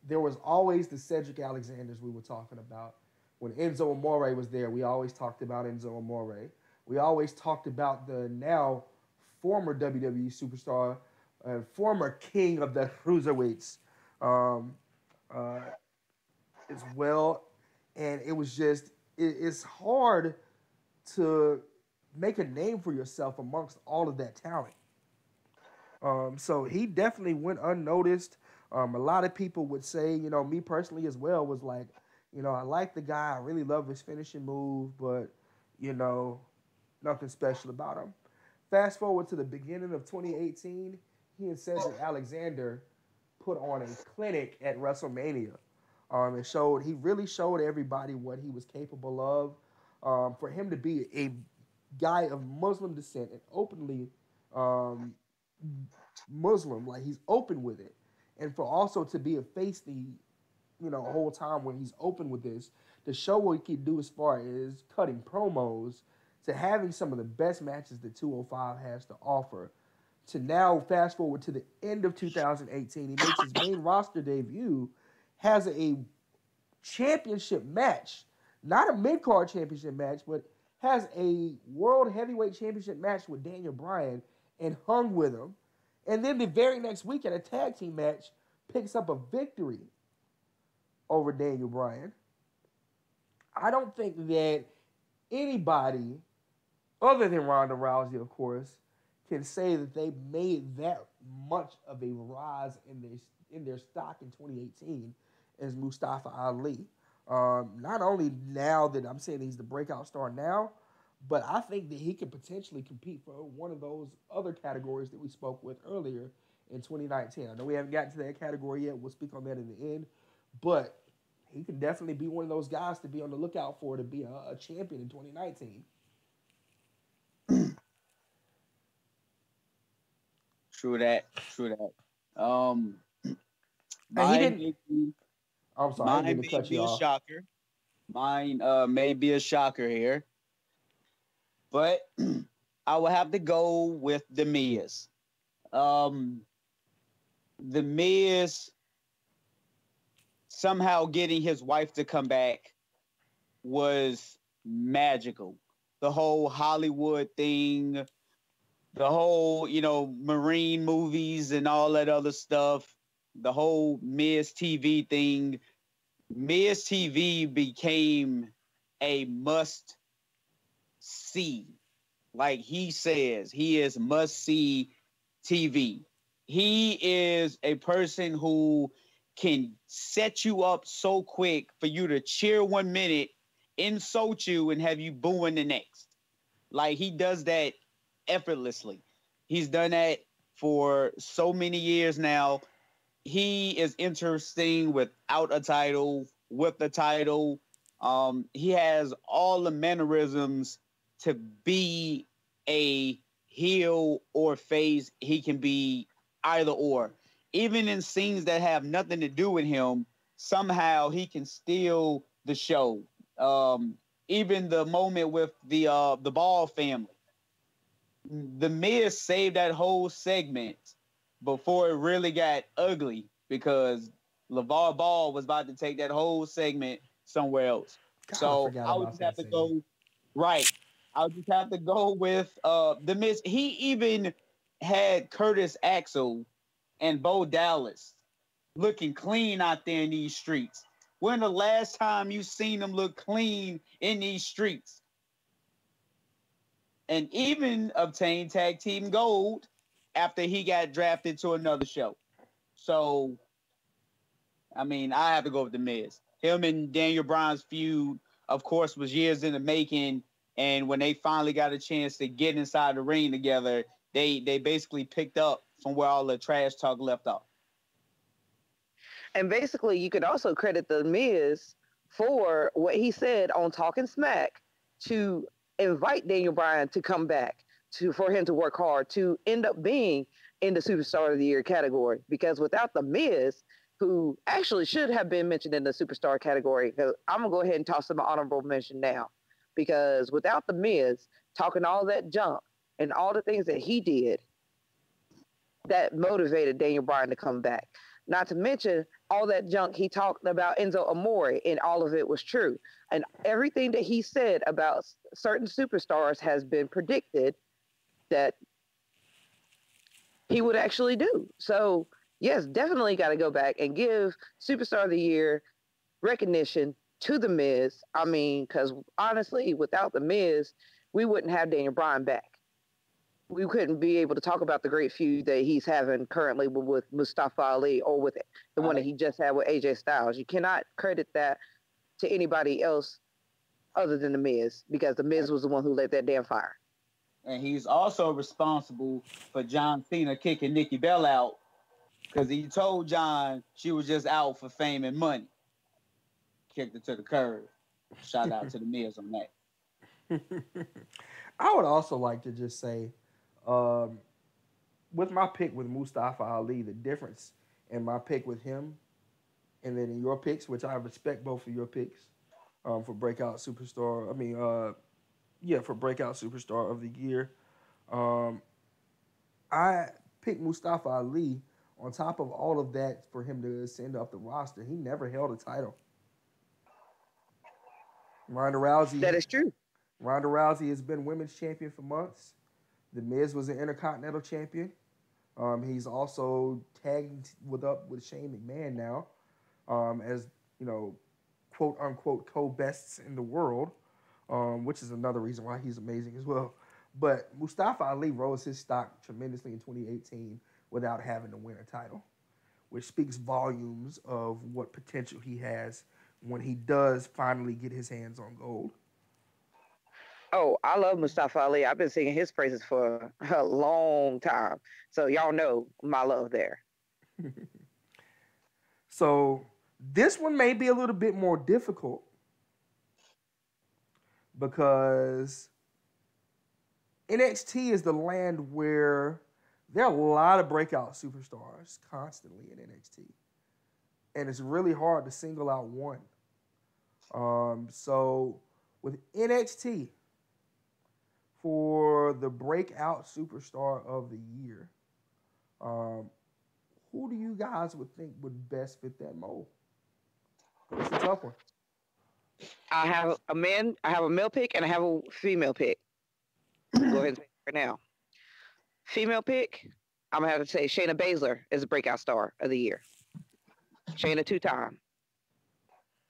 There was always the Cedric Alexanders we were talking about. When Enzo Amore was there, we always talked about Enzo Amore. We always talked about the now former WWE superstar, former king of the cruiserweights, uh, as well, and it was just it's hard to make a name for yourself amongst all of that talent. So he definitely went unnoticed. A lot of people would say, me personally as well, was like, I like the guy. I really love his finishing move, but, you know, nothing special about him. Fast forward to the beginning of 2018, he and Cedric Alexander put on a clinic at WrestleMania. And he really showed everybody what he was capable of. For him to be a guy of Muslim descent and openly um, Muslim, like he's open with it, and for also to be a face the whole time when he's open with this, to show what he can do as far as cutting promos, to having some of the best matches that 205 has to offer, to now fast forward to the end of 2018, he makes his main roster debut, has a championship match, not a mid card championship match, but has a world heavyweight championship match with Daniel Bryan and hung with him. And then the very next week at a tag team match, picks up a victory over Daniel Bryan. I don't think that anybody, other than Ronda Rousey, of course, can say that they made that much of a rise in their stock in 2018 as Mustafa Ali. Not only now that I'm saying he's the breakout star now, but I think that he could potentially compete for one of those other categories that we spoke with earlier in 2019. I know we haven't gotten to that category yet. We'll speak on that in the end. But he could definitely be one of those guys to be on the lookout for to be a champion in 2019. True that. True that. And he mine didn't. may be, I'm sorry, I mine didn't mean to may cut you be a off. shocker. Mine may be a shocker here, but I will have to go with The Miz. Um, The Miz somehow getting his wife to come back was magical. The whole Hollywood thing, the whole, Marine movies and all that other stuff, the whole Miz TV thing. Miz TV became a must see. Like he says, he is must see TV. He is a person who can set you up so quick for you to cheer 1 minute, insult you, and have you booing the next. Like he does that effortlessly. He's done that for so many years now. He is interesting without a title, with the title. He has all the mannerisms to be a heel or face. He can be either or. Even in scenes that have nothing to do with him, somehow he can steal the show. Even the moment with the Ball family, the Miz saved that whole segment before it really got ugly because LeVar Ball was about to take that whole segment somewhere else. God, I So forgot I would about just have that to segment. go right. I would just have to go with the Miz. He even had Curtis Axel and Bo Dallas looking clean out there in these streets. When the last time you seen them look clean in these streets? And even obtained tag team gold after he got drafted to another show. So, I mean, I have to go with The Miz. Him and Daniel Bryan's feud, of course, was years in the making. And when they finally got a chance to get inside the ring together, they basically picked up from where all the trash talk left off. And basically, you could also credit The Miz for what he said on Talking Smack to invite Daniel Bryan to come back, for him to work hard, to end up being in the Superstar of the Year category. Because without The Miz, who actually should have been mentioned in the Superstar category, because I'm going to go ahead and toss him an honorable mention now. Because without The Miz talking all that junk and all the things that he did, that motivated Daniel Bryan to come back. Not to mention all that junk he talked about Enzo Amore, and all of it was true. And everything that he said about certain superstars has been predicted that he would actually do. So yes, definitely got to go back and give Superstar of the Year recognition to The Miz. I mean, because honestly, without The Miz, we wouldn't have Daniel Bryan back. We couldn't be able to talk about the great feud that he's having currently with Mustafa Ali or with the one that he just had with AJ Styles. You cannot credit that to anybody else other than The Miz, because The Miz was the one who lit that damn fire. And he's also responsible for John Cena kicking Nikki Bella out, because he told John she was just out for fame and money. Kicked her to the curb. Shout out to The Miz on that. I would also like to just say, with my pick with Mustafa Ali, the difference in my pick with him and then in your picks, which I respect both of your picks for Breakout Superstar. For Breakout Superstar of the Year. I picked Mustafa Ali on top of all of that for him to ascend up the roster. He never held a title. Ronda Rousey. That is true. Ronda Rousey has been women's champion for months. The Miz was an Intercontinental champion. He's also tagging with Shane McMahon now, as quote unquote co-bests in the world, which is another reason why he's amazing as well. But Mustafa Ali rose his stock tremendously in 2018 without having to win a title, which speaks volumes of what potential he has when he does finally get his hands on gold. Oh, I love Mustafa Ali. I've been singing his praises for a long time. So y'all know my love there. So this one may be a little bit more difficult because NXT is the land where there are a lot of breakout superstars constantly in NXT. And it's really hard to single out one. So with NXT, for the breakout superstar of the year, who do you guys would think would best fit that mold? It's a tough one. I have a male pick, and I have a female pick. Go ahead and say it right now. Female pick, I'm going to have to say Shayna Baszler is a breakout star of the year. Shayna 2-time.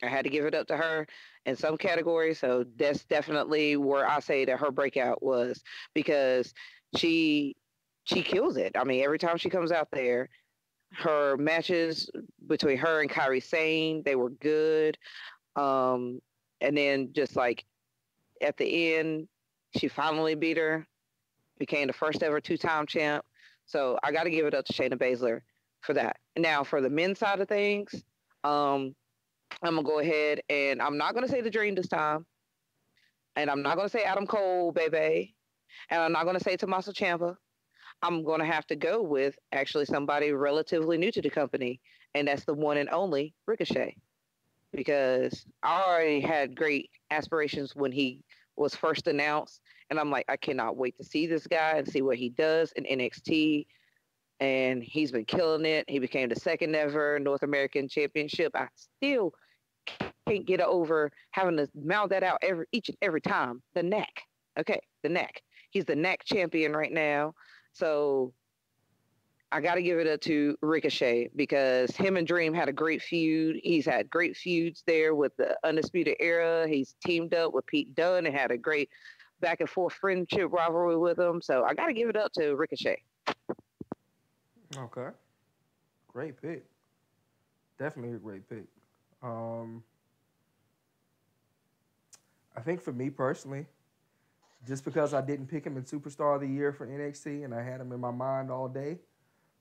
I had to give it up to her in some categories, so that's definitely where I say that her breakout was, because she kills it. I mean, every time she comes out there, her matches between her and Kairi Sane, they were good. And then just like at the end, she finally beat her, became the first ever 2-time champ. So I got to give it up to Shayna Baszler for that. Now, for the men's side of things, I'm going to go ahead and I'm not going to say The Dream this time. And I'm not going to say Adam Cole, baby. And I'm not going to say Tommaso Ciampa. I'm going to have to go with actually somebody relatively new to the company. And that's the one and only Ricochet. Because I already had great aspirations when he was first announced. And I'm like, I cannot wait to see this guy and see what he does in NXT. And he's been killing it. He became the second ever North American Championship. I still can't get over having to mouth that out each and every time. The neck. Okay, the neck. He's the neck champion right now. So I got to give it up to Ricochet, because him and Dream had a great feud. He's had great feuds there with the Undisputed Era. He's teamed up with Pete Dunne and had a great back and forth friendship rivalry with him. So I got to give it up to Ricochet. Okay. Great pick. Definitely a great pick. I think for me personally, just because I didn't pick him in Superstar of the Year for NXT and I had him in my mind all day,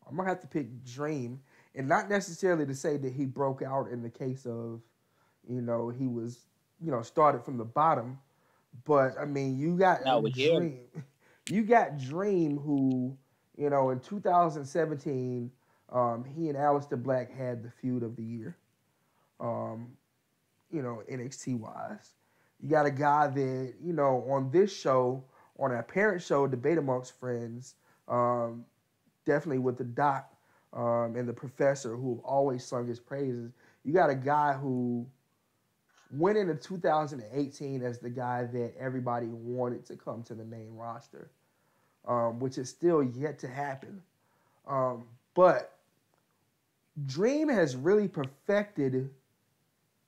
I'm going to have to pick Dream. And not necessarily to say that he broke out in the case of, he was, started from the bottom. But, I mean, you got Dream. You got Dream who, in 2017, he and Aleister Black had the feud of the year, NXT-wise. You got a guy that, on this show, on our parent show, Debate Amongst Friends, definitely with the Doc and the Professor, who have always sung his praises. You got a guy who went into 2018 as the guy that everybody wanted to come to the main roster, which is still yet to happen. But Dream has really perfected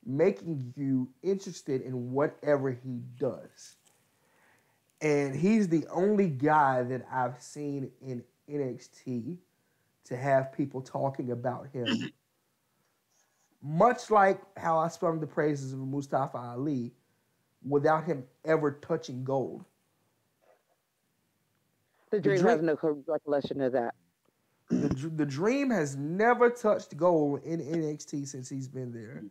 making you interested in whatever he does. And he's the only guy that I've seen in NXT to have people talking about him. Much like how I spun the praises of Mustafa Ali without him ever touching gold. The Dream has no recollection of that. The Dream has never touched gold in NXT since he's been there,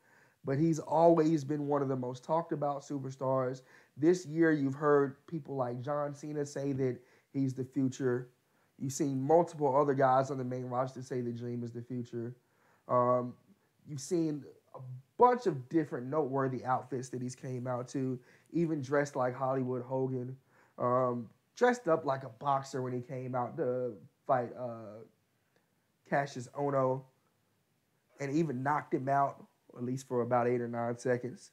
but he's always been one of the most talked about superstars. This year, you've heard people like John Cena say that he's the future. You've seen multiple other guys on the main roster say the Dream is the future. You've seen a bunch of different noteworthy outfits that he's came out to, even dressed like Hollywood Hogan, dressed up like a boxer when he came out to fight Cassius Ohno, and even knocked him out, at least for about 8 or 9 seconds.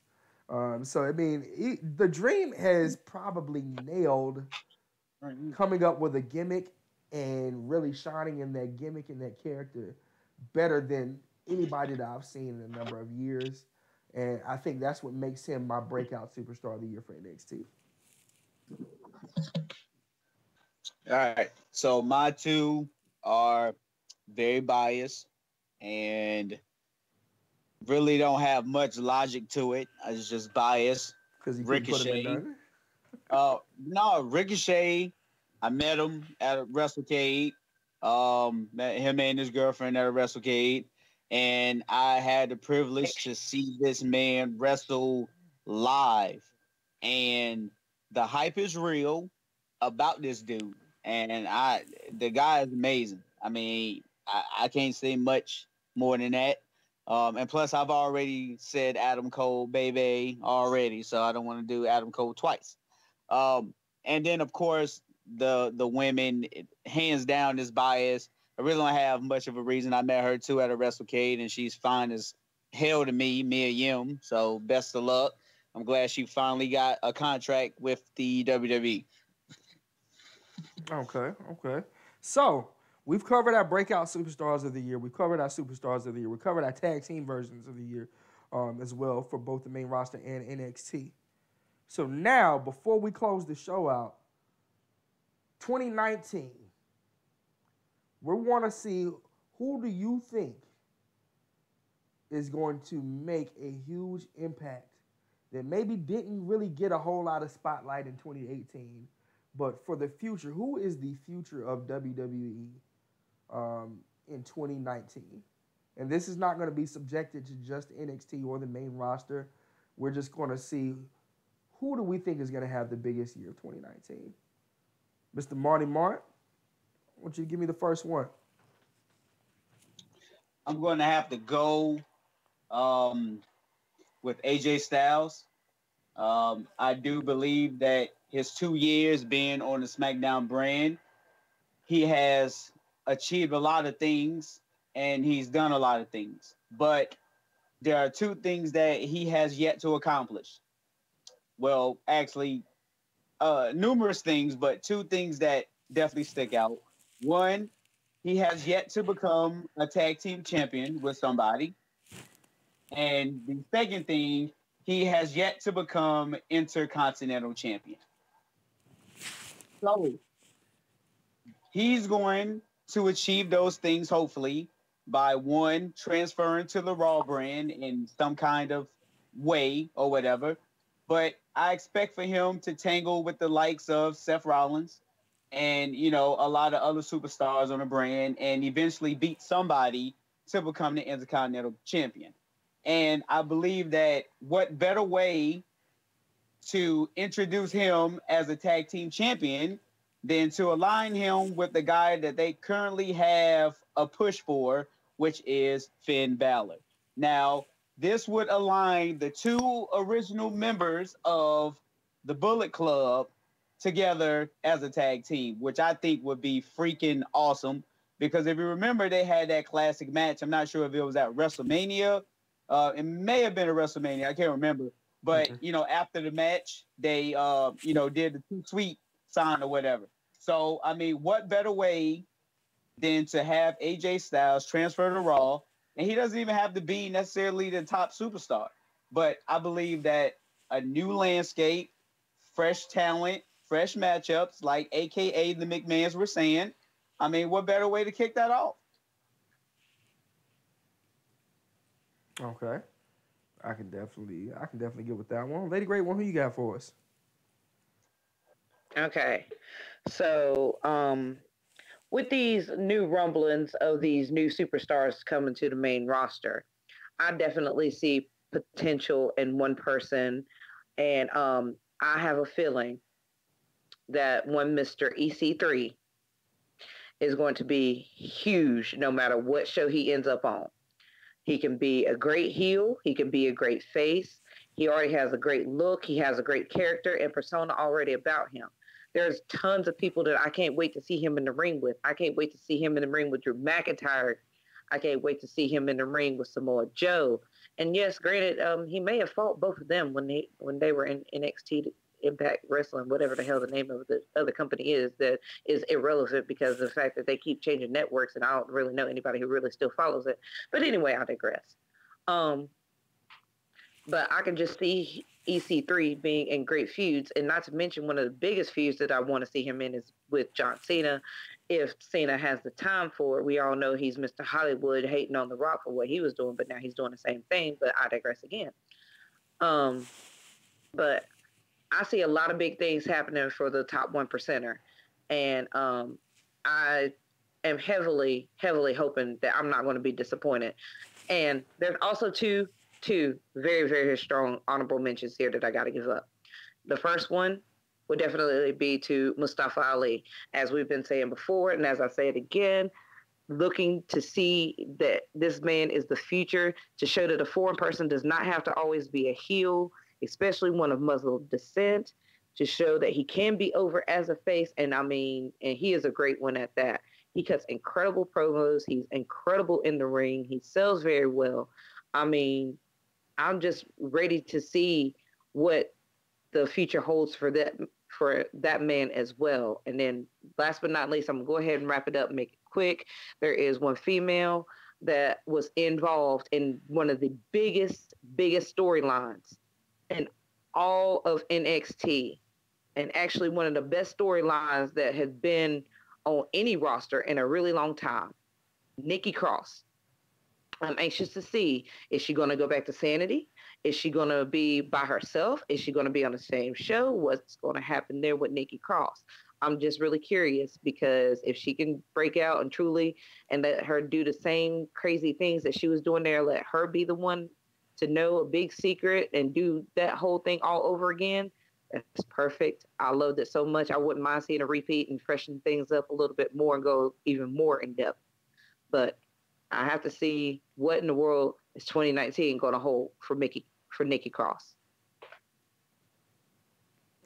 So, I mean, the Dream has probably nailed coming up with a gimmick and really shining in that gimmick and that character better than anybody that I've seen in a number of years. And I think that's what makes him my breakout superstar of the year for NXT. All right. So my two are very biased and really don't have much logic to it. It's just biased. Because he Ricochet. No, Ricochet. I met him at a WrestleCade. Met him and his girlfriend at a WrestleCade, and I had the privilege to see this man wrestle live. And the hype is real about this dude, and the guy is amazing. I mean, I can't say much more than that. And plus, I've already said Adam Cole, baby, already, so I don't want to do Adam Cole twice. And then, of course, the women, hands down, is biased. I really don't have much of a reason. I met her, too, at a WrestleCade, and she's fine as hell to me, Mia Yim. So, best of luck. I'm glad she finally got a contract with the WWE. Okay. So, we've covered our breakout superstars of the year. We've covered our superstars of the year. We covered our tag team versions of the year as well for both the main roster and NXT. So now, before we close the show out, 2019, we want to see who do you think is going to make a huge impact that maybe didn't really get a whole lot of spotlight in 2018, but for the future, who is the future of WWE in 2019? And this is not going to be subjected to just NXT or the main roster. We're just going to see who do we think is going to have the biggest year of 2019. Mr. Marty Mart, I want you to give me the first one. I'm going to have to go with AJ Styles. I do believe that his 2 years being on the SmackDown brand, he has achieved a lot of things and he's done a lot of things. But there are 2 things that he has yet to accomplish. Well, actually, numerous things, but 2 things that definitely stick out. One, he has yet to become a tag team champion with somebody. And the second thing, he has yet to become Intercontinental Champion. So he's going to achieve those things, hopefully, by one, transferring to the Raw brand in some kind of way or whatever. But I expect for him to tangle with the likes of Seth Rollins and, a lot of other superstars on the brand and eventually beat somebody to become the Intercontinental Champion. And I believe that what better way to introduce him as a tag team champion than to align him with the guy that they currently have a push for, which is Finn Balor. Now, this would align the 2 original members of the Bullet Club together as a tag team, which I think would be freaking awesome. Because if you remember, they had that classic match. I'm not sure if it was at WrestleMania. It may have been a WrestleMania. I can't remember. But, after the match, they, did the Too Sweet sign or whatever. So, I mean, what better way than to have AJ Styles transfer to Raw, And he doesn't even have to be necessarily the top superstar. But I believe that a new landscape, fresh talent, fresh matchups, like AKA the McMahons were saying. I mean, what better way to kick that off? Okay. I can definitely get with that one. Lady Great One, who you got for us? Okay. So, with these new rumblings of these new superstars coming to the main roster, I definitely see potential in one person, and I have a feeling that one Mister EC3 is going to be huge, no matter what show he ends up on. He can be a great heel. He can be a great face. He already has a great look. He has a great character and persona already about him. There's tons of people that I can't wait to see him in the ring with. I can't wait to see him in the ring with Drew McIntyre. I can't wait to see him in the ring with Samoa Joe. And yes, granted, he may have fought both of them when they were in NXT Impact Wrestling, whatever the hell the name of the other company is, that is irrelevant because of the fact that they keep changing networks, and I don't really know anybody who really still follows it. But anyway, I digress. But I can just see EC3 being in great feuds, and not to mention one of the biggest feuds that I want to see him in is with John Cena. If Cena has the time for it, we all know he's Mr. Hollywood hating on The Rock for what he was doing, but now he's doing the same thing. But I digress again. But I see a lot of big things happening for the top 1%er. And I am heavily, heavily hoping that I'm not going to be disappointed. And there's also two very, very strong honorable mentions here that I got to give up. The first one would definitely be to Mustafa Ali. As we've been saying before, and as I say it again, looking to see that this man is the future, to show that a foreign person does not have to always be a heel, especially one of Muslim descent, to show that he can be over as a face. And I mean, and he is a great one at that. He cuts incredible promos. He's incredible in the ring. He sells very well. I mean, I'm just ready to see what the future holds for that man as well. And then last but not least, I'm gonna go ahead and wrap it up and make it quick. There is one female that was involved in one of the biggest storylines in all of NXT, and actually one of the best storylines that has been on any roster in a really long time. Nikki Cross. I'm anxious to see, is she going to go back to Sanity? Is she going to be by herself? Is she going to be on the same show? What's going to happen there with Nikki Cross? I'm just really curious, because if she can break out and truly, and let her do the same crazy things that she was doing there, let her be the one to know a big secret and do that whole thing all over again, that's perfect. I loved it so much. I wouldn't mind seeing a repeat and freshen things up a little bit more and go even more in depth. But I have to see what in the world is 2019 going to hold for Nikki Cross.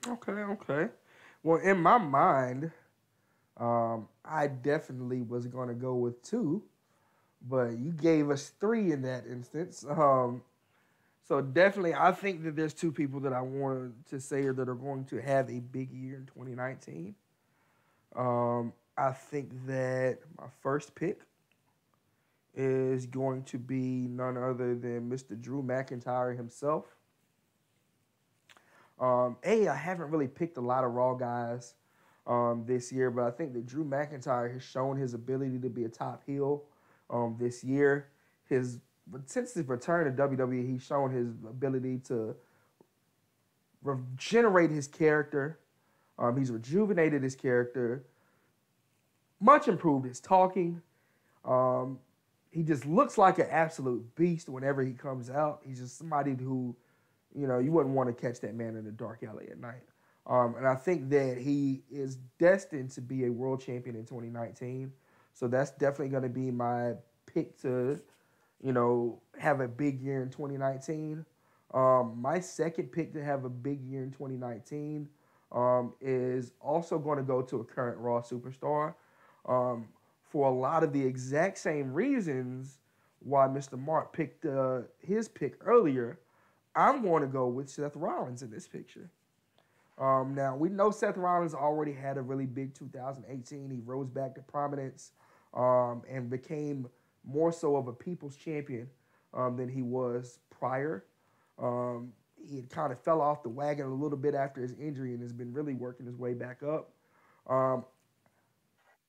Okay. Well, in my mind, I definitely was going to go with 2, but you gave us 3 in that instance. So definitely, I think that there's 2 people that I wanted to say that are going to have a big year in 2019. I think that my first pick is going to be none other than Mr. Drew McIntyre himself. I haven't really picked a lot of Raw guys this year, but I think that Drew McIntyre has shown his ability to be a top heel this year. Since his return to WWE, he's shown his ability to regenerate his character. He's rejuvenated his character, much improved his talking. He just looks like an absolute beast whenever he comes out. He's just somebody who, you wouldn't want to catch that man in a dark alley at night. And I think that he is destined to be a world champion in 2019. So that's definitely going to be my pick to, have a big year in 2019. My second pick to have a big year in 2019 is also going to go to a current Raw superstar. For a lot of the exact same reasons why Mr. Mark picked his pick earlier, I'm going to go with Seth Rollins in this picture. Now, we know Seth Rollins already had a really big 2018. He rose back to prominence and became more so of a people's champion than he was prior. He had kind of fell off the wagon a little bit after his injury and has been really working his way back up.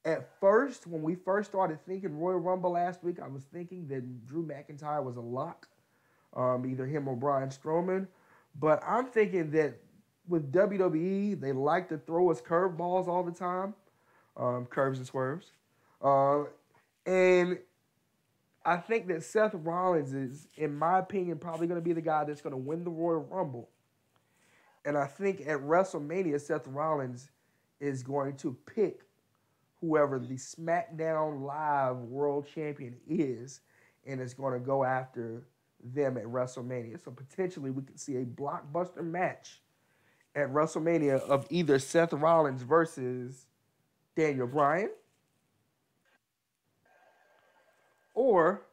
At first, when we first started thinking Royal Rumble last week, I was thinking that Drew McIntyre was a lock, either him or Braun Strowman. But I'm thinking that with WWE, they like to throw us curveballs all the time, curves and swerves. And I think that Seth Rollins is, in my opinion, probably going to be the guy that's going to win the Royal Rumble. And I think at WrestleMania, Seth Rollins is going to pick whoever the SmackDown Live World Champion is, and is going to go after them at WrestleMania. So potentially we could see a blockbuster match at WrestleMania of either Seth Rollins versus Daniel Bryan, or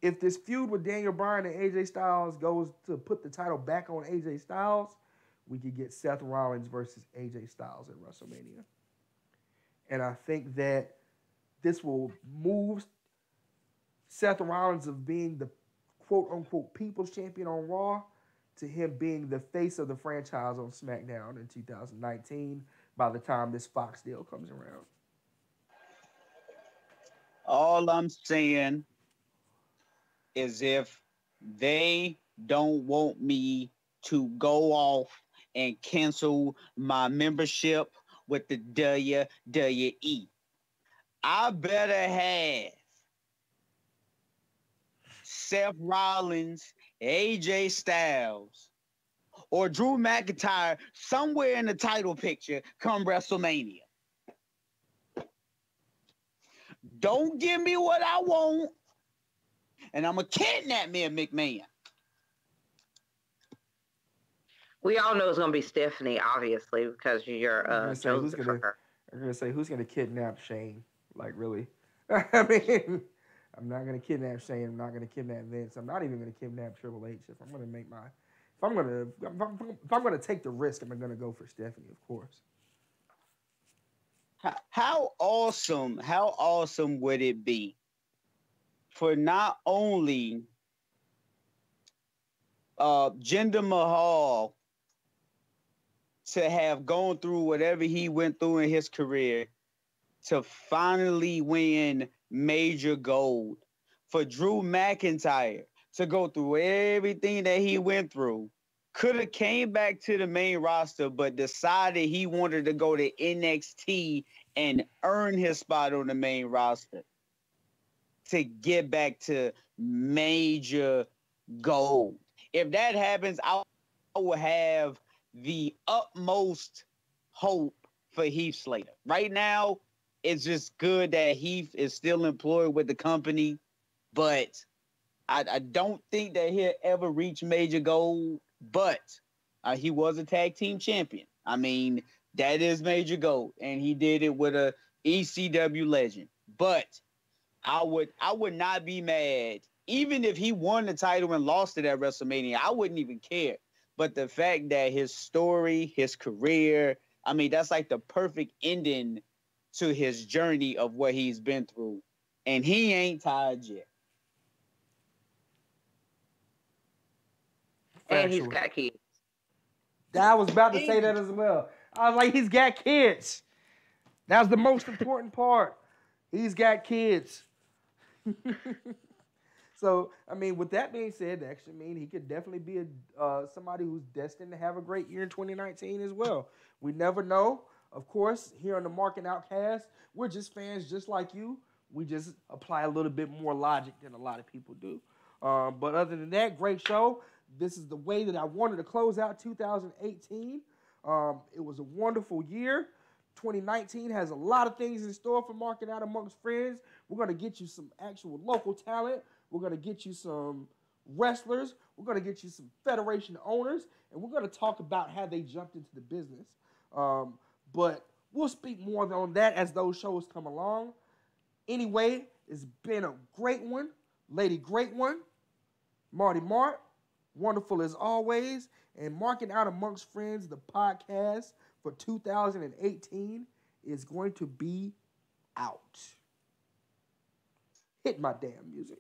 if this feud with Daniel Bryan and AJ Styles goes to put the title back on AJ Styles, we could get Seth Rollins versus AJ Styles at WrestleMania. And I think that this will move Seth Rollins of being the quote-unquote people's champion on Raw to him being the face of the franchise on SmackDown in 2019 by the time this Fox deal comes around. All I'm saying is if they don't want me to go off and cancel my membership with the WWE, I better have Seth Rollins, AJ Styles, or Drew McIntyre somewhere in the title picture come WrestleMania. Don't give me what I want, and I'm going to kidnap me a McMahon. We all know it's going to be Stephanie, obviously, because you're chosen for her. I'm going to say, who's going to kidnap Shane? Like, really? I mean, I'm not going to kidnap Shane. I'm not going to kidnap Vince. I'm not even going to kidnap Triple H. If I'm going to make my... If I'm going to take the risk, I'm going to go for Stephanie, of course. How awesome would it be for not only Jinder Mahal to have gone through whatever he went through in his career to finally win major gold, for Drew McIntyre to go through everything that he went through, could have came back to the main roster, but decided he wanted to go to NXT and earn his spot on the main roster to get back to major gold. If that happens, I will have the utmost hope for Heath Slater. Right now, it's just good that Heath is still employed with the company, but I don't think that he'll ever reach major gold, but he was a tag team champion. I mean, that is major gold, and he did it with a ECW legend. But I would not be mad, even if he won the title and lost it at WrestleMania. I wouldn't even care. But the fact that his story, his career, I mean, that's like the perfect ending to his journey of what he's been through. And he ain't tired yet. And he's got kids. I was about to say that as well. I was like, he's got kids. That's the most important part. He's got kids. So, I mean, with that being said, actually, I mean, he could definitely be somebody who's destined to have a great year in 2019 as well. We never know. Of course, here on the Marking Outcast, we're just fans just like you. We just apply a little bit more logic than a lot of people do. But other than that, great show. This is the way that I wanted to close out 2018. It was a wonderful year. 2019 has a lot of things in store for Marking Out Amongst Friends. We're going to get you some actual local talent. We're going to get you some wrestlers. We're going to get you some federation owners. And we're going to talk about how they jumped into the business. But we'll speak more on that as those shows come along. Anyway, it's been a great one. Lady Great One. Marty Mart. Wonderful as always. And Marking Out Amongst Friends, the podcast for 2018 is going to be out. Hit my damn music.